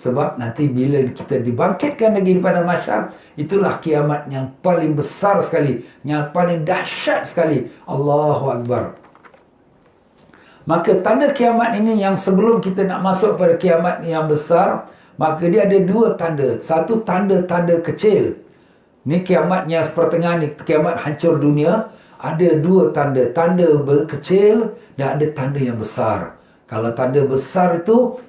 Sebab nanti bila kita dibangkitkan lagi daripada mahsyar, itulah kiamat yang paling besar sekali, yang paling dahsyat sekali. Allahu Akbar. Maka tanda kiamat ini yang sebelum kita nak masuk pada kiamat yang besar, maka dia ada 2 tanda. Satu tanda-tanda kecil. Ni kiamatnya pertengahan ni, kiamat hancur dunia. Ada 2 tanda. Tanda kecil dan ada tanda yang besar. Kalau tanda besar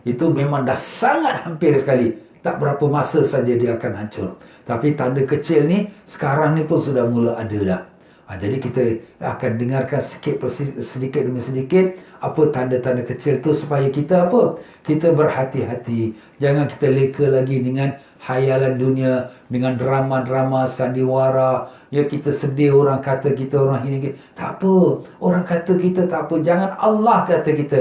itu memang dah sangat hampir sekali. Tak berapa masa saja dia akan hancur. Tapi tanda kecil ni, sekarang ni pun sudah mula ada dah. Jadi kita akan dengarkan sedikit demi sedikit apa tanda-tanda kecil tu supaya kita apa? Kita berhati-hati. Jangan kita leka lagi dengan hayalan dunia, dengan drama-drama sandiwara. Ya, kita sedih orang kata kita, orang hina kita. Tak apa. Orang kata kita tak apa. Jangan Allah kata kita.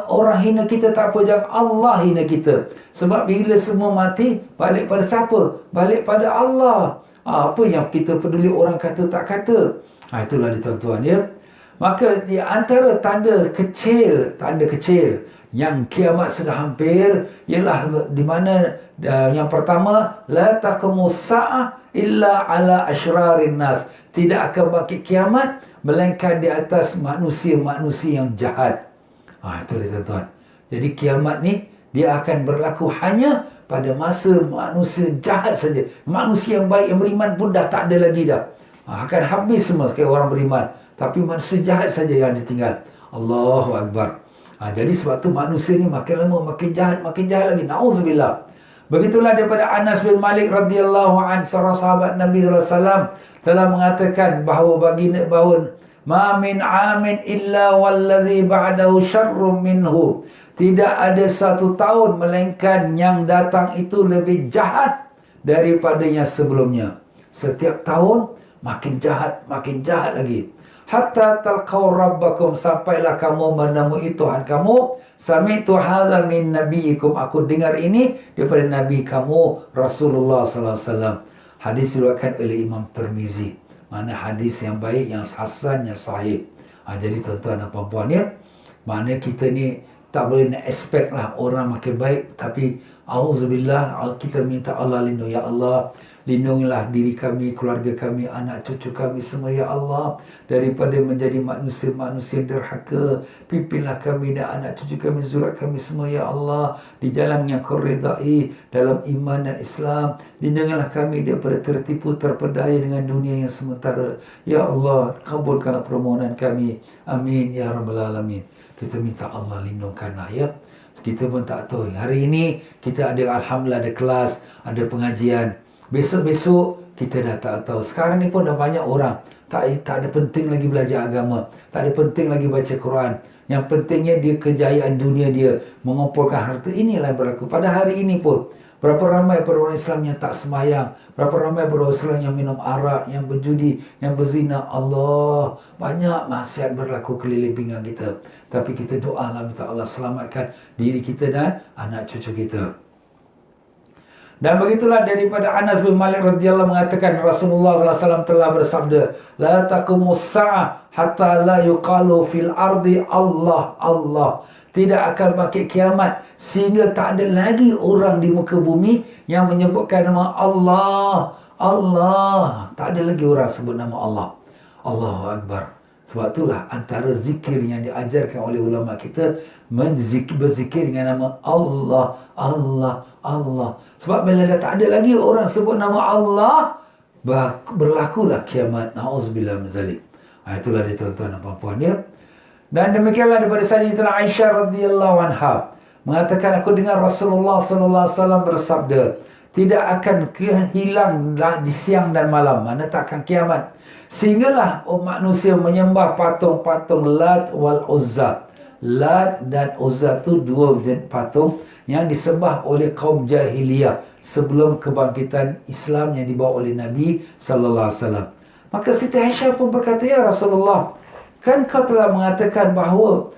Orang hina kita tak apa. Jangan Allah hina kita. Sebab bila semua mati, balik pada siapa? Balik pada Allah. Apa yang kita peduli orang kata tak kata? Itulah dia tuan-tuan ya. Maka di antara tanda kecil yang kiamat sudah hampir ialah di mana yang pertama, la taqumus sa'ah illa ala asyrarin nas. Tidak akan bangkit kiamat melainkan di atas manusia-manusia yang jahat. Itu dia tuan-tuan. Jadi kiamat ni dia akan berlaku hanya pada masa manusia jahat saja. Manusia yang baik, yang beriman pun dah tak ada lagi dah. Akan habis semua sekali orang beriman. Tapi manusia jahat saja yang ditinggal. Allahu Akbar. Jadi sebab tu manusia ni makin lama makin jahat lagi. Na'udzubillah. Begitulah daripada Anas bin Malik radhiyallahu anhu, seorang sahabat Nabi sallallahu alaihi wasallam telah mengatakan bahawa ma min amin illa wallazi ba'dahu syarrum minhu. Tidak ada satu tahun melainkan yang datang itu lebih jahat daripada yang sebelumnya. Setiap tahun makin jahat lagi. Hatta talqaw rabbakum, sampailah kamu menemui Tuhan kamu. Sami'tu hadza min nabiyikum, aku dengar ini daripada nabi kamu Rasulullah sallallahu alaihi wasallam. Hadis diriwayatkan oleh Imam Tirmizi. Mana hadis yang baik, yang hasan, yang sahih. Jadi tuan-tuan dan puan-puan ya, mana kita ni tak boleh nak expect lah orang makin baik. Tapi auzubillah, kita minta Allah lindung. Ya Allah, lindungilah diri kami, keluarga kami, anak cucu kami semua ya Allah, daripada menjadi manusia-manusia derhaka. Pimpinlah kami dan anak cucu kami, zurat kami semua ya Allah di jalan yang Kau redai, dalam iman dan Islam. Lindungilah kami daripada tertipu, terpedaya dengan dunia yang sementara. Ya Allah, kabulkanlah permohonan kami. Amin ya rabbal alamin. Kita minta Allah lindungkanlah ya. Kita pun tak tahu. Hari ini kita ada, alhamdulillah, ada kelas, ada pengajian. Besok-besok kita dah tak tahu. Sekarang ni pun dah banyak orang tak ada penting lagi belajar agama, tak ada penting lagi baca Quran. Yang pentingnya dia kejayaan dunia dia, mengumpulkan harta. Inilah yang berlaku pada hari ini pun. Berapa ramai pada orang Islam yang tak sembahyang, berapa ramai pada orang Islam yang minum arak, yang berjudi, yang berzina. Allah, banyak maksiat berlaku keliling pinggang kita. Tapi kita doalah minta Allah selamatkan diri kita dan anak cucu kita. Dan begitulah daripada Anas bin Malik radhiyallahu mengatakan Rasulullah sallallahu alaihi wasallam telah bersabda, la taqumus sa'ah hatta la yuqalu fil ardi Allah Allah. Tidak akan bangkit kiamat sehingga tak ada lagi orang di muka bumi yang menyebutkan nama Allah Allah. Tak ada lagi orang sebut nama Allah. Allahu Akbar. Sebab itulah antara zikir yang diajarkan oleh ulama kita, berzikir dengan nama Allah, Allah, Allah. Sebab bila dah tak ada lagi orang sebut nama Allah, berlakulah kiamat. Na'udzubillah min zalik. Itulah dia tuan-tuan dan puan-puan ya. Dan demikianlah daripada Sayyidatina Aisyah radhiyallahu anha mengatakan, aku dengar Rasulullah sallallahu alaihi wasallam bersabda, tidak akan hilang di siang dan malam, mana tak akan kiamat, sehinggalah manusia menyembah patung-patung Lat wal Uzza. Lat dan Uzza tu dua patung yang disembah oleh kaum jahiliyah sebelum kebangkitan Islam yang dibawa oleh Nabi sallallahu alaihi wasallam. Maka Siti Aisyah pun berkata, ya Rasulullah, kan kau telah mengatakan bahawa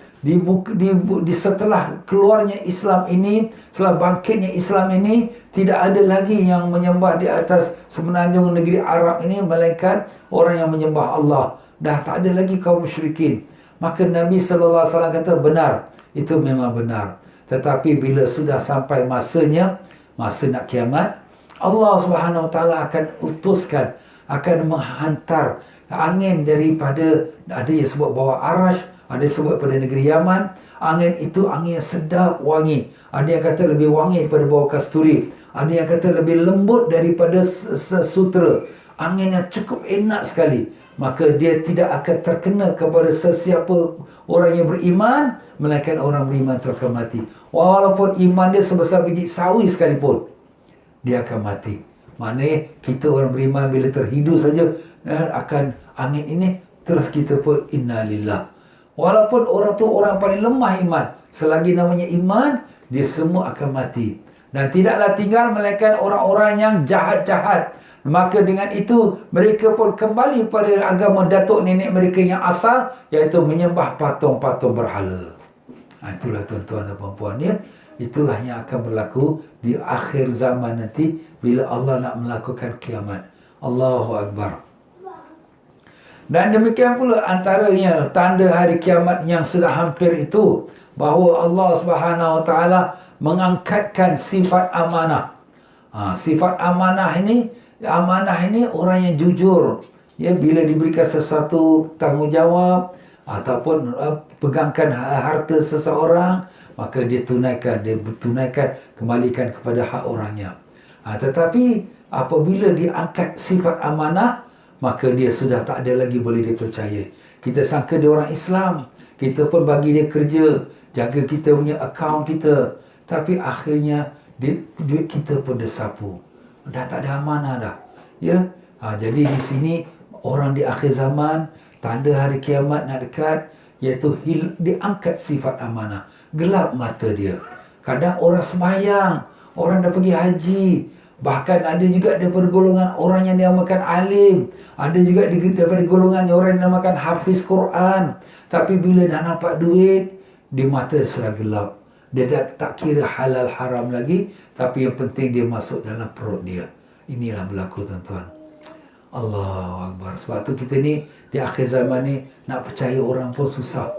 setelah keluarnya Islam ini, setelah bangkitnya Islam ini, tidak ada lagi yang menyembah di atas semenanjung negeri Arab ini melainkan orang yang menyembah Allah. Dah tak ada lagi kaum musyrikin. Maka Nabi sallallahu alaihi wasallam kata, benar, itu memang benar. Tetapi bila sudah sampai masanya, masa nak kiamat, Allah Subhanahu wa taala akan utuskan, akan menghantar angin daripada, ada yang sebut bawah Arash, ada yang sebut pada negeri Yaman. Angin itu angin yang sedap, wangi. Ada yang kata lebih wangi daripada bawah kasturi. Ada yang kata lebih lembut daripada sutra. Angin yang cukup enak sekali. Maka dia tidak akan terkena kepada sesiapa orang yang beriman, melainkan orang beriman itu akan mati. Walaupun iman dia sebesar biji sawi sekalipun, dia akan mati. Maknanya kita orang beriman bila terhidu saja, akan angin ini, terus kita pun innalillah. Walaupun orang tu orang paling lemah iman, selagi namanya iman, dia semua akan mati. Dan tidaklah tinggal melainkan orang-orang yang jahat-jahat. Maka dengan itu mereka pun kembali pada agama datuk nenek mereka yang asal, iaitu menyembah patung-patung berhala. Itulah tuan-tuan dan puan-puan ya. Itulah yang akan berlaku di akhir zaman nanti bila Allah nak melakukan kiamat. Allahu Akbar. Dan demikian pula antaranya tanda hari kiamat yang sudah hampir itu, bahawa Allah Subhanahu Wa Taala mengangkatkan sifat amanah. Sifat amanah ini orang yang jujur. Ya, bila diberikan sesuatu tanggungjawab ataupun pegangkan harta seseorang, maka dia tunaikan, kembalikan kepada hak orangnya. Tetapi apabila diangkat sifat amanah, maka dia sudah tak ada lagi boleh dipercaya. Kita sangka dia orang Islam, kita pun bagi dia kerja, jaga kita punya akaun kita, tapi akhirnya duit kita pun dia sapu. Dah tak ada amanah dah. Ya. Jadi di sini orang di akhir zaman, tanda hari kiamat nak dekat, iaitu diangkat sifat amanah. Gelap mata dia. Kadang orang sembahyang, orang dah pergi haji, bahkan ada juga daripada golongan orang yang dinamakan alim, ada juga daripada golongan orang yang dinamakan hafiz Quran, tapi bila dah nampak duit, di mata sudah gelap. Dia tak kira halal haram lagi, tapi yang penting dia masuk dalam perut dia. Inilah berlaku tuan-tuan. Allahu Akbar. Sebab tu kita ni di akhir zaman ni nak percaya orang pun susah.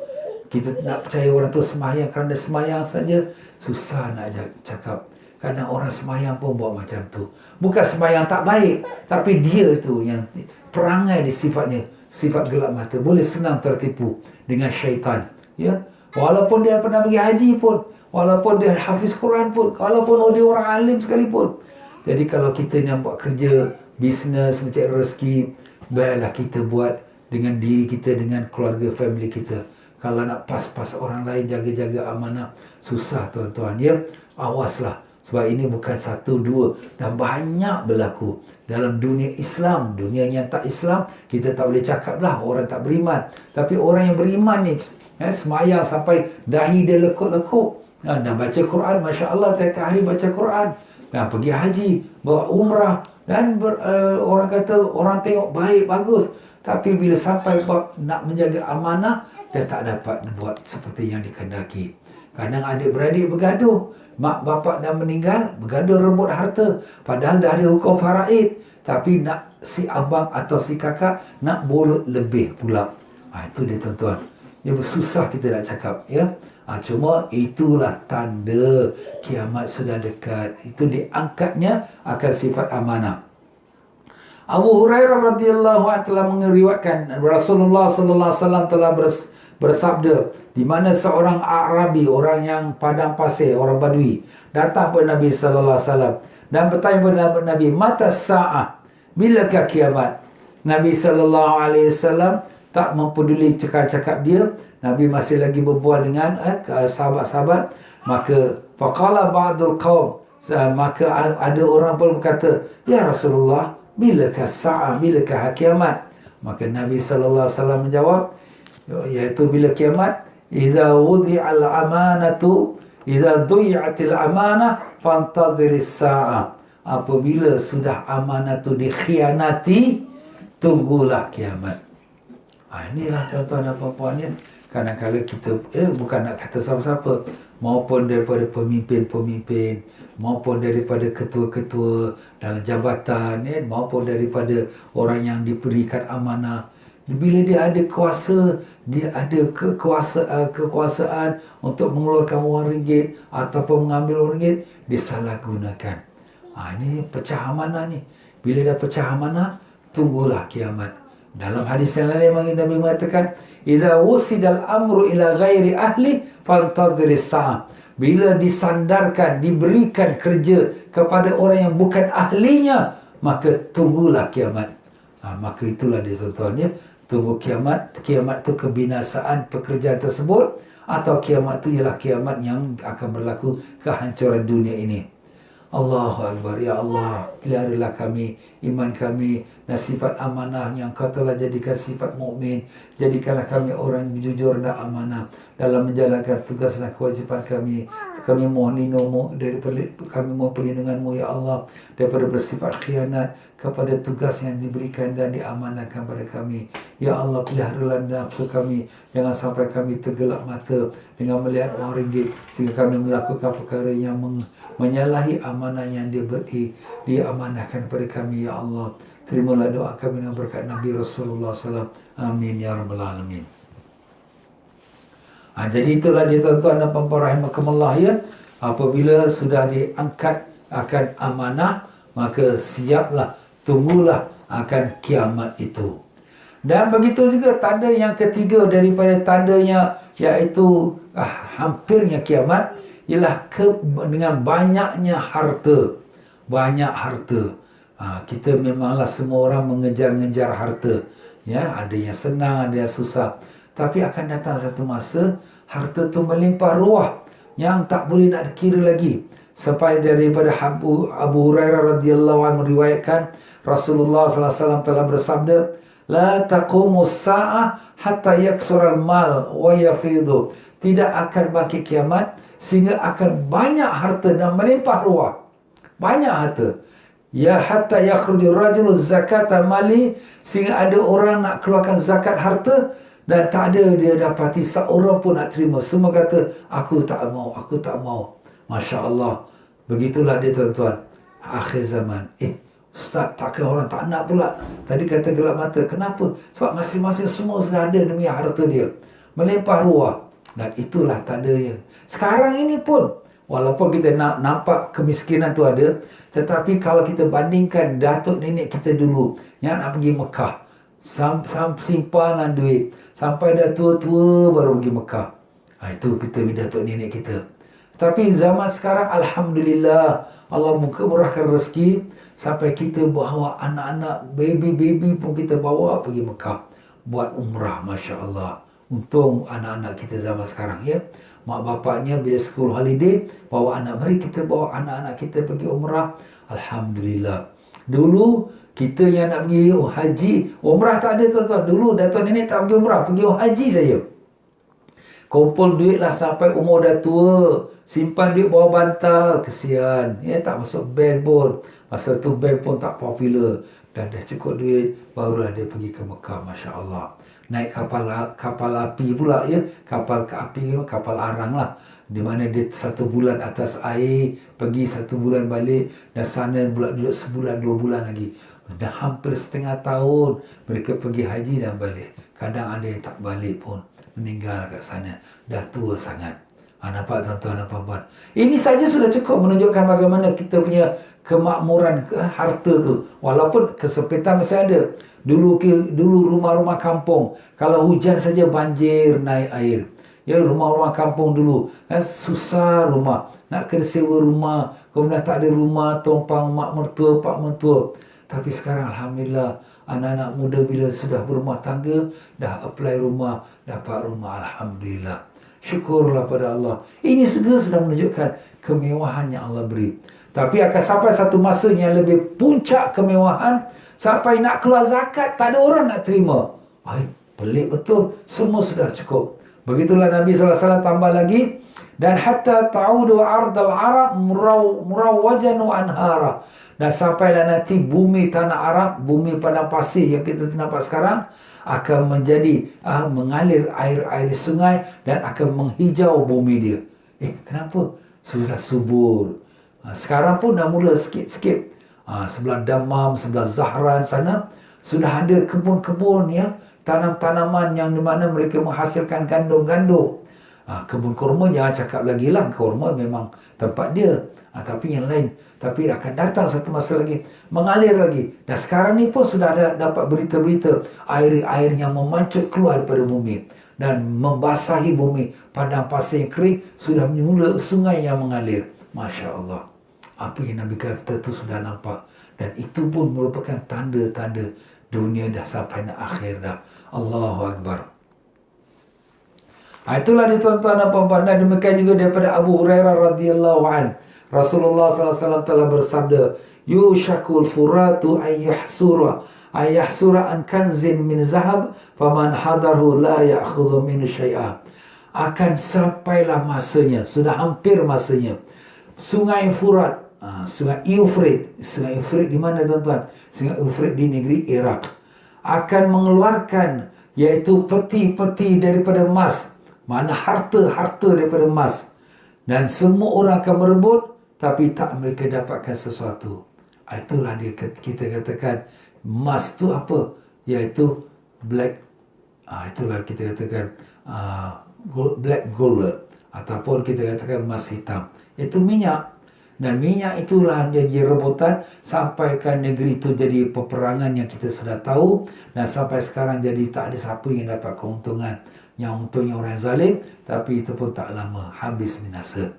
Kita nak percaya orang tu sembahyang kerana sembahyang saja, susah nak cakap. Kadang orang sembahyang pun buat macam tu. Bukan sembahyang tak baik, tapi dia tu yang perangai di sifatnya, sifat gelap mata. Boleh senang tertipu dengan syaitan. Ya, walaupun dia pernah pergi haji pun, walaupun dia hafiz Quran pun, walaupun dia orang alim sekalipun. Jadi kalau kita nak buat kerja, bisnes, mencari rezeki, baiklah kita buat dengan diri kita, dengan keluarga, family kita. Kalau nak pas-pas orang lain, jaga-jaga amanah, susah tuan-tuan ya. Awaslah. Sebab ini bukan satu, dua, dan banyak berlaku dalam dunia Islam. Dunia yang tak Islam, kita tak boleh cakap lah orang tak beriman. Tapi orang yang beriman ni, semayang sampai dahi dia lekuk-lekuk, dan baca Quran, Masya Allah, tiap-tiap hari baca Quran, dan pergi haji, bawa umrah, dan orang kata, orang tengok baik, bagus. Tapi bila sampai nak menjaga amanah, dia tak dapat buat seperti yang dikehendaki. Kadang adik-beradik bergaduh, mak bapak dah meninggal, bergaduh rebut harta, padahal dah ada hukum faraid, tapi nak si abang atau si kakak nak bolot lebih pula. Itu dia tuan-tuan. Dia susah kita nak cakap ya. Cuma itulah tanda kiamat sudah dekat. Itu diangkatnya akan sifat amanah. Abu Hurairah radhiyallahu anhu telah meriwayatkan Rasulullah sallallahu alaihi wasallam telah bersabda, di mana seorang Arabi, orang yang padang pasir, orang Badui, datang kepada Nabi sallallahu alaihi wasallam dan bertanya kepada Nabi, "Mata sa'ah?" Bilakah kiamat? Nabi sallallahu alaihi wasallam tak mempeduli cakap-cakap dia. Nabi masih lagi berbual dengan sahabat-sahabat. Maka faqala ba'dul qaum, maka ada orang pun berkata, "Ya Rasulullah, bilakah sa'ah, bilakah kiamat?" Maka Nabi sallallahu alaihi wasallam menjawab, iaitu bila kiamat, idza wudi'al amanatu, idza du'i'atil amanah fantaziris sa'ah. Apabila sudah amanah tu dikhianati, tunggulah kiamat. Inilah tuan-tuan dan puan-puan ya. Kadang-kadang kita bukan nak kata siapa-siapa, maupun daripada pemimpin-pemimpin, maupun daripada ketua-ketua dalam jabatan ya, maupun daripada orang yang diberikan amanah. Bila dia ada kuasa, dia ada kekuasaan untuk mengeluarkan wang ringgit ataupun mengambil wang ringgit, disalahgunakan. Ini pecah amanah ni. Bila dah pecah amanah, tunggulah kiamat. Dalam hadis yang lain Nabi mengatakan, "Idza wusidal amru ila ghairi ahli fantaziris sa'ah." Bila disandarkan, diberikan kerja kepada orang yang bukan ahlinya, maka tunggulah kiamat. Maka itulah dia tuan-tuan ya. Tunggu kiamat. Kiamat tu kebinasaan pekerjaan tersebut, atau kiamat tu ialah kiamat yang akan berlaku kehancuran dunia ini. Allahu Akbar. Ya Allah, peliharalah kami, iman kami, dan sifat amanah yang Kau telah jadikan sifat mukmin. Jadikanlah kami orang yang jujur dan amanah dalam menjalankan tugas dan kewajipan kami. Kami mohon lindung kami mohon perlindungan-Mu ya Allah daripada bersifat khianat kepada tugas yang diberikan dan diamanahkan pada kami. Ya Allah, peliharalah nafsu kami, jangan sampai kami tergelak mata dengan melihat wang ringgit sehingga kami melakukan perkara yang menyalahi amanah yang diamanahkan pada kami. Ya Allah, terimalah doa kami dengan berkat Nabi Rasulullah SAW. Amin ya rabbal alamin. Jadi itulah dia tuan-tuan dan puan-puan rahimakumullah ya. Apabila sudah diangkat akan amanah, maka siaplah, tunggulah akan kiamat itu. Dan begitu juga tanda yang ketiga daripada tandanya, iaitu hampirnya kiamat, ialah dengan banyaknya harta. Banyak harta. Kita memanglah semua orang mengejar-ngejar harta. Ya, ada yang senang, ada yang susah. Tapi akan datang satu masa harta tu melimpah ruah yang tak boleh nak dikira lagi. Sampai daripada Abu Hurairah radhiyallahu anhu meriwayatkan Rasulullah sallallahu alaihi wasallam telah bersabda, la taqumus sa'ah hatta yaksural mal wa yafidu. Tidak akan bangkit kiamat sehingga akan banyak harta dan melimpah ruah. Banyak harta. Ya hatta yakhrujur rajulu zakata mali, sehingga ada orang nak keluarkan zakat harta dan tak ada dia dapati seorang pun nak terima. Semua kata aku tak mau, aku tak mau. Masya Allah. Begitulah dia tuan-tuan. Akhir zaman. Ustaz, takkan orang tak nak pula? Tadi kata gelap mata. Kenapa? Sebab masing-masing semua sudah ada demi harta dia. Melimpah ruah. Dan itulah tandanya. Sekarang ini pun, walaupun kita nak nampak kemiskinan tu ada, tetapi kalau kita bandingkan datuk nenek kita dulu yang nak pergi Mekah, simpanan duit sampai dah tua-tua baru pergi Mekah. Itu kita datuk nenek kita. Tapi zaman sekarang alhamdulillah Allah murahkan rezeki sampai kita bawa anak-anak, baby pun kita bawa pergi Mekah buat umrah. Masya Allah. Untung anak-anak kita zaman sekarang ya. Mak bapaknya bila school holiday bawa anak, mari kita bawa anak-anak kita pergi umrah. Alhamdulillah. Dulu kita yang nak pergi haji, umrah tak ada tuan-tuan. Dulu datuk nenek tak pergi umrah, pergi haji saja. Kumpul duit lah sampai umur dah tua. Simpan duit bawah bantal. Kesian. Ya, tak masuk bank pun. Masa tu bank pun tak popular. Dan dah cukup duit, barulah dia pergi ke Mekah. Masya Allah. Naik kapal api pula ya. Kapal arang lah. Di mana dia 1 bulan atas air, pergi 1 bulan balik, dan sana pula duduk sebulan 2 bulan lagi. Dah hampir setengah tahun mereka pergi haji dan balik. Kadang ada yang tak balik pun, meninggal kat sana. Dah tua sangat. Nampak tuan-tuan dan puan-puan. Ini saja sudah cukup menunjukkan bagaimana kita punya kemakmuran harta tu. Walaupun kesempitan masih ada. Dulu rumah-rumah kampung, kalau hujan saja banjir naik air. Ya, rumah-rumah kampung dulu susah rumah. Nak kena sewa rumah, kemudian tak ada rumah, tumpang mak mertua, pak mertua. Tapi sekarang alhamdulillah, anak-anak muda bila sudah berumah tangga, dah apply rumah, dapat rumah. Alhamdulillah. Syukurlah pada Allah. Ini segera sudah menunjukkan kemewahan yang Allah beri. Tapi akan sampai satu masa yang lebih puncak kemewahan, sampai nak keluar zakat, tak ada orang nak terima. Pelik betul. Semua sudah cukup. Begitulah Nabi SAW tambah lagi. Dan hatta ta'udu ardal Arab murawwajanu anhara. Dan sampailah nanti bumi tanah Arab, bumi padang pasir yang kita nampak sekarang, akan menjadi mengalir air sungai dan akan menghijau bumi dia. Kenapa? Sudah subur. Sekarang pun dah mula sikit-sikit. Sebelah Dammam, sebelah Zahran sana sudah ada kebun-kebun ya, tanam-tanaman yang di mana mereka menghasilkan gandum-gandum. Kebun kurma jangan cakap lagi lah, kurma memang tempat dia. Tapi yang lain, tapi akan datang satu masa lagi, mengalir lagi. Dan sekarang ni pun sudah ada dapat berita-berita air yang memancut keluar daripada bumi dan membasahi bumi. Padang pasir yang kering sudah mula sungai yang mengalir. Masya Allah. Apa yang Nabi kata itu sudah nampak. Dan itu pun merupakan tanda-tanda dunia dah sampai nak akhir dah. Allahu Akbar. Itulah dia tuan-tuan dan puan-puan. Dan demikian juga daripada Abu Hurairah radhiyallahu anhu. Rasulullah SAW telah bersabda, yushakul furatu an yahsura ayah surah an kanzin min zahab faman hadarhu la ya'khudhu min syai'a. Akan sampailah masanya, sudah hampir masanya, Sungai Furat, Sungai Euphrates. Sungai Euphrates di mana tuan-tuan? Sungai Euphrates di negeri Iraq akan mengeluarkan iaitu peti-peti daripada emas, mana harta-harta daripada emas, dan semua orang akan berebut tapi tak mereka dapatkan sesuatu. Itulah kita katakan emas tu apa? Iaitu black, itulah kita katakan black gold, ataupun kita katakan emas hitam, iaitu minyak. Dan minyak itulah jadi rebutan sampaikan negeri itu jadi peperangan yang kita sudah tahu, dan sampai sekarang jadi tak ada siapa yang dapat keuntungan. Yang untungnya orang zalim, tapi itu pun tak lama habis binasa.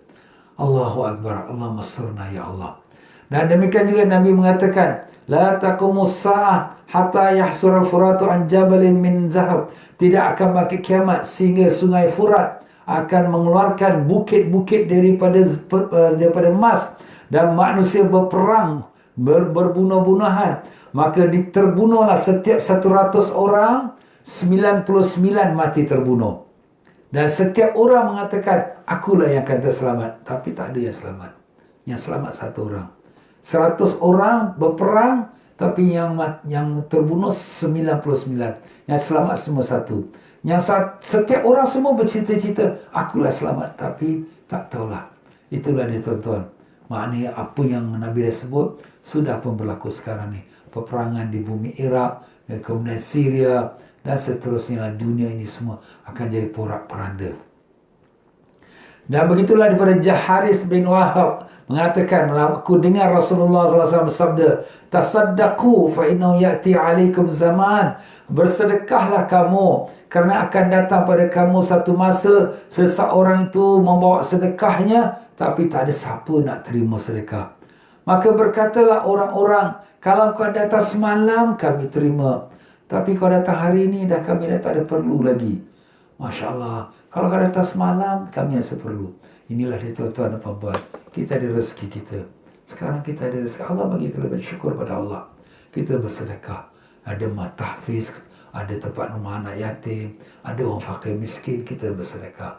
Allahu Akbar, Allahumma surna ya Allah. Dan demikian juga Nabi mengatakan, la taqumus sa'ah hatta yahsura furatu an jabalin min zahab. Tidak akan bangkit kiamat sehingga sungai Furat akan mengeluarkan bukit-bukit daripada emas, dan manusia berperang, berbunuh-bunuhan. Maka terbunuhlah setiap 100 orang 99 mati terbunuh. Dan setiap orang mengatakan akulah yang akan terselamat, tapi tak ada yang selamat. Yang selamat satu orang. 100 orang berperang, tapi yang terbunuh 99. Yang selamat semua satu. Yang setiap orang semua bercita-cita akulah selamat, tapi tak tahulah. Itulah dia tuan-tuan. Maknanya apa yang Nabi dah sebut sudah pun berlaku sekarang ni. Peperangan di bumi Iraq, dan kemudian Syria, dan seterusnya. Dunia ini semua akan jadi porak-poranda. Dan begitulah daripada Jaharith bin Wahab mengatakan, aku dengar Rasulullah SAW bersabda, tasaddaqu fa innahu ya'ti 'alaikum zaman, bersedekahlah kamu kerana akan datang pada kamu satu masa seseorang itu membawa sedekahnya tapi tak ada siapa nak terima sedekah. Maka berkatalah orang-orang, kalau kau datang semalam kami terima, tapi kau datang hari ini kami dah tak ada perlu lagi. Masya Allah, kalau kau datang semalam kami rasa perlu. Inilah dia tuan-tuan dan puan-puan, kita ada rezeki kita. Sekarang kita ada rezeki, Allah bagi kita, bersyukur pada Allah. Kita bersedekah, ada matahfiz, ada tempat rumah anak yatim, ada orang fakir miskin, kita bersedekah.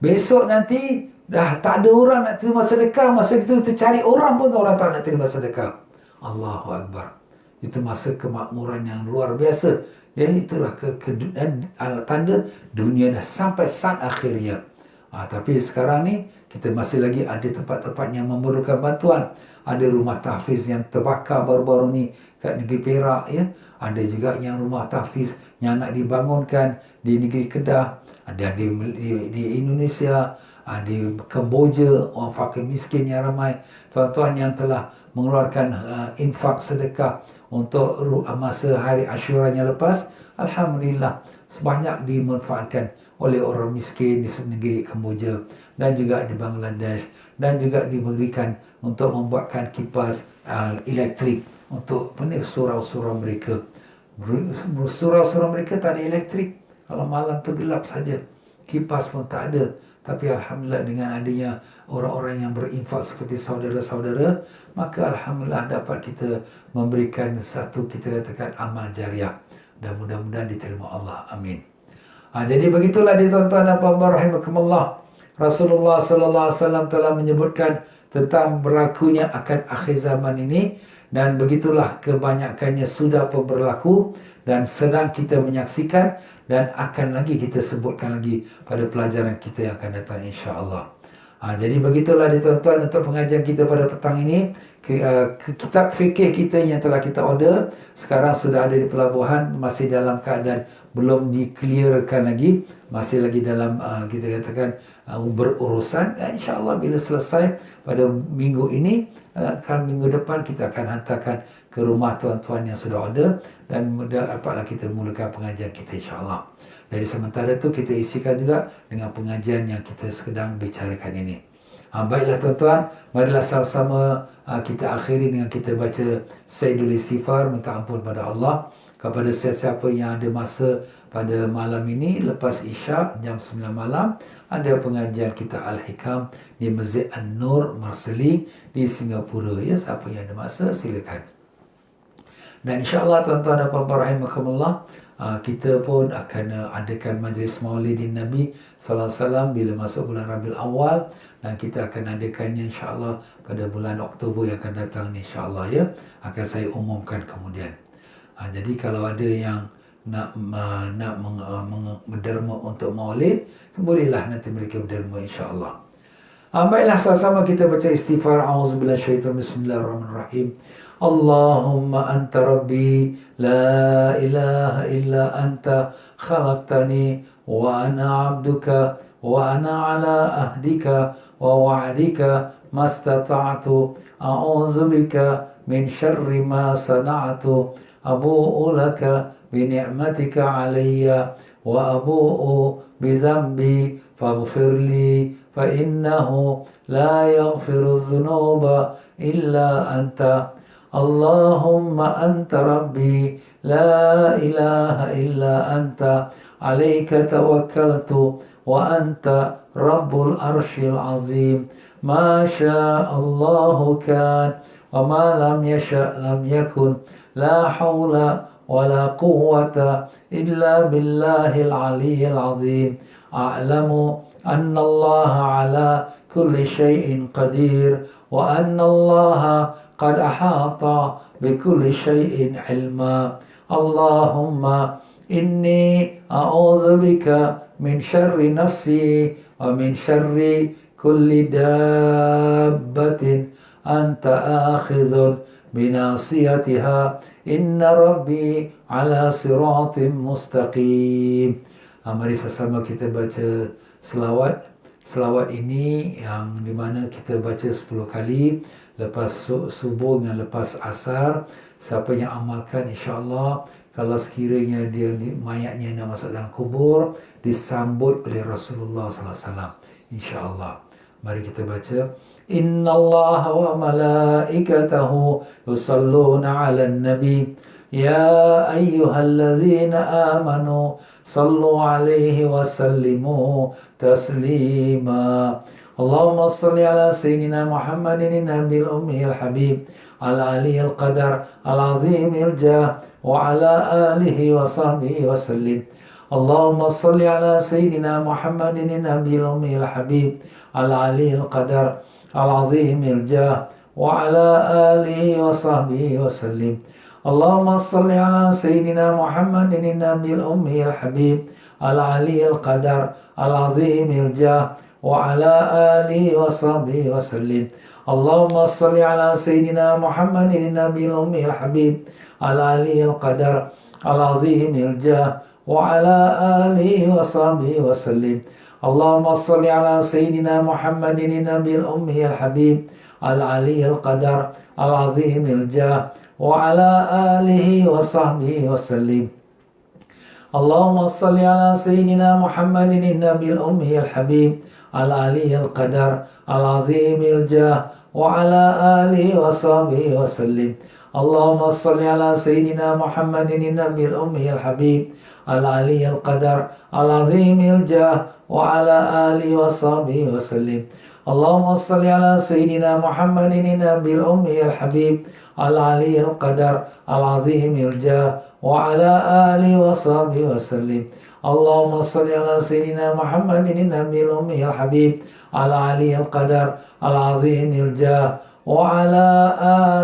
Besok nanti dah tak ada orang nak terima sedekah, masa kita cari orang pun orang tak nak terima sedekah. Allahu Akbar. Itu masa kemakmuran yang luar biasa. Ya, itulah tanda dunia dah sampai saat akhirnya. Tapi sekarang ni kita masih lagi ada tempat-tempat yang memerlukan bantuan. Ada rumah tahfiz yang terbakar baru-baru ni kat negeri Perak, ya. Ada juga yang rumah tahfiz yang nak dibangunkan di negeri Kedah, ada di Indonesia, di Kemboja, orang fakir miskin yang ramai. Tuan-tuan yang telah mengeluarkan infak sedekah untuk masa hari Ashura yang lepas, alhamdulillah sebanyak dimanfaatkan oleh orang miskin di negeri Kemboja dan juga di Bangladesh, dan juga diberikan untuk membuatkan kipas elektrik untuk surau-surau mereka. Surau-surau mereka tak ada elektrik, kalau malam tu gelap saja, kipas pun tak ada. Tapi alhamdulillah dengan adanya orang-orang yang berinfak seperti saudara-saudara, maka alhamdulillah dapat kita memberikan satu, kita katakan, amal jariah, dan mudah-mudahan diterima Allah. Amin. Jadi begitulah dia tuan-tuan dan puan-puan rahimakumullah. Rasulullah sallallahu alaihi wasallam telah menyebutkan tentang berlakunya akan akhir zaman ini, dan begitulah kebanyakannya sudah pun berlaku dan sedang kita menyaksikan, dan akan lagi kita sebutkan lagi pada pelajaran kita yang akan datang insya-Allah. Jadi begitulah dia tuan-tuan untuk pengajian kita pada petang ini. Kitab fikih kita yang telah kita order sekarang sudah ada di pelabuhan, masih dalam keadaan belum di-clearkan lagi, masih lagi dalam kita katakan berurusan. InsyaAllah bila selesai pada minggu ini, minggu depan kita akan hantarkan ke rumah tuan-tuan yang sudah order, dan dapatlah kita mulakan pengajian kita insyaAllah. Jadi sementara itu kita isikan juga dengan pengajian yang kita sedang bicarakan ini. Baiklah tuan-tuan, marilah sama-sama kita akhiri dengan kita baca Sayyidul Istighfar, minta ampun pada Allah. Kepada sesiapa yang ada masa pada malam ini, lepas Isyak jam 9 malam, ada pengajian kita Al-Hikam di Masjid An-Nur Marsiling di Singapura. Ya, siapa yang ada masa silakan. Dan insya-Allah tuan-tuan dan puan-puan rahimakumullah, kita pun akan adakan majlis Maulidin Nabi sallallahu alaihi wasallam bila masuk bulan Rabiul Awal, dan kita akan adakannya insya-Allah pada bulan Oktober yang akan datang ni insya-Allah ya. Akan saya umumkan kemudian. Jadi kalau ada yang nak berderma untuk Maulid, bolehlah nanti mereka berderma insya-Allah. Baiklah, sama-sama kita baca istighfar. Auzubillahi minasyaitonir rajim. Bismillahirrahmanirrahim. Allahumma anta rabbi la ilaha illa anta khalaqtani wa ana 'abduka wa ana 'ala ahdika wa wa'dika mastata'tu a'udzu bika min syarri ma sana'tu abu'u laka bi ni'matika 'alayya wa abu'u bi dhanbi faghfirli fa innahu la yaghfiru dhunuba illa anta. Allahumma anta rabbi la ilaha illa anta alayka tawakkaltu wa anta rabbul arshil azim. Ma sya'allahu kan wa ma lam yasha' lam yakun. La hawla wa la quwwata illa billahil aliyyil azim. A'lamu anna Allah ala kulli shay'in qadir wa anna Allah qad ahata bikulli shay'in ilma. Allahumma inni a'udzu bika min syarri nafsi wa min syarri kulli dabbatin anta akhidhun binasiyatiha inna rabbi ala siratim mustaqim. Mari sama-sama kita baca selawat. Selawat ini yang dimana kita baca 10 kali lepas subuh dengan lepas asar. Siapa yang amalkan, insya-Allah kalau sekiranya dia mayatnya nak masuk dalam kubur, disambut oleh Rasulullah sallallahu alaihi wasallam, insya-Allah. Mari kita baca. Innallaha wa malaikatahu yusalluna 'alan nabi ya ayyuhalladzina amanu sallu 'alaihi wa sallimu taslima. Allahumma salli ala sayyidina Muhammadin nabil ummil habib ala aliyil qadar al azimil jah wa ala alihi wa sahbihi wa sallim. Allahumma salli ala sayyidina Muhammadin nabil ummil habib ala aliyil qadar al azimil jah wa ala alihi wa sahbihi wa sallim. Allahumma salli ala sayyidina Muhammadin nabil ummil habib ala aliyil qadar al azimil jah wa ala alihi wa sahbihi wa sallim. Allahumma salli ala sayyidina Muhammadin nabil ummil habib ala aliyil qadar al azimil jah wa ala alihi wa sahbihi wa sallim. Allahumma salli ala sayyidina Muhammadin nabil ummil habib ala aliyil qadar al azimil jah wa ala alihi wa sahbihi wa sallim. Allahumma salli ala sayyidina Muhammadin nabil ummil habib ala aliyil qadar al azimil jah wa ala alihi wa sahbihi wa sallim. Allahumma salli ala sayyidina Muhammadin nabil ummil habib ala aliyil qadar al azimil jah wa ala alihi wa sahbihi wa sallim. Allahumma salli ala sayyidina Muhammadin nabil ummil habib ala aliyil qadar al azimil jah wa ala alihi wa sahbihi wa sallim. Allahumma salli ala sayyidina Muhammadin nabil ummil habib ala aliyil qadar al azimil jah wa ala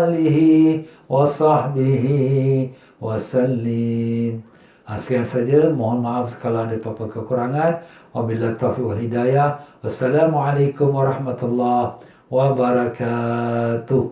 alihi wa sahbihi wa sallim. Sekian saja, mohon maaf kalau ada apa-apa kekurangan. Wabillahi taufiq wal hidayah. Wassalamualaikum warahmatullahi wabarakatuh.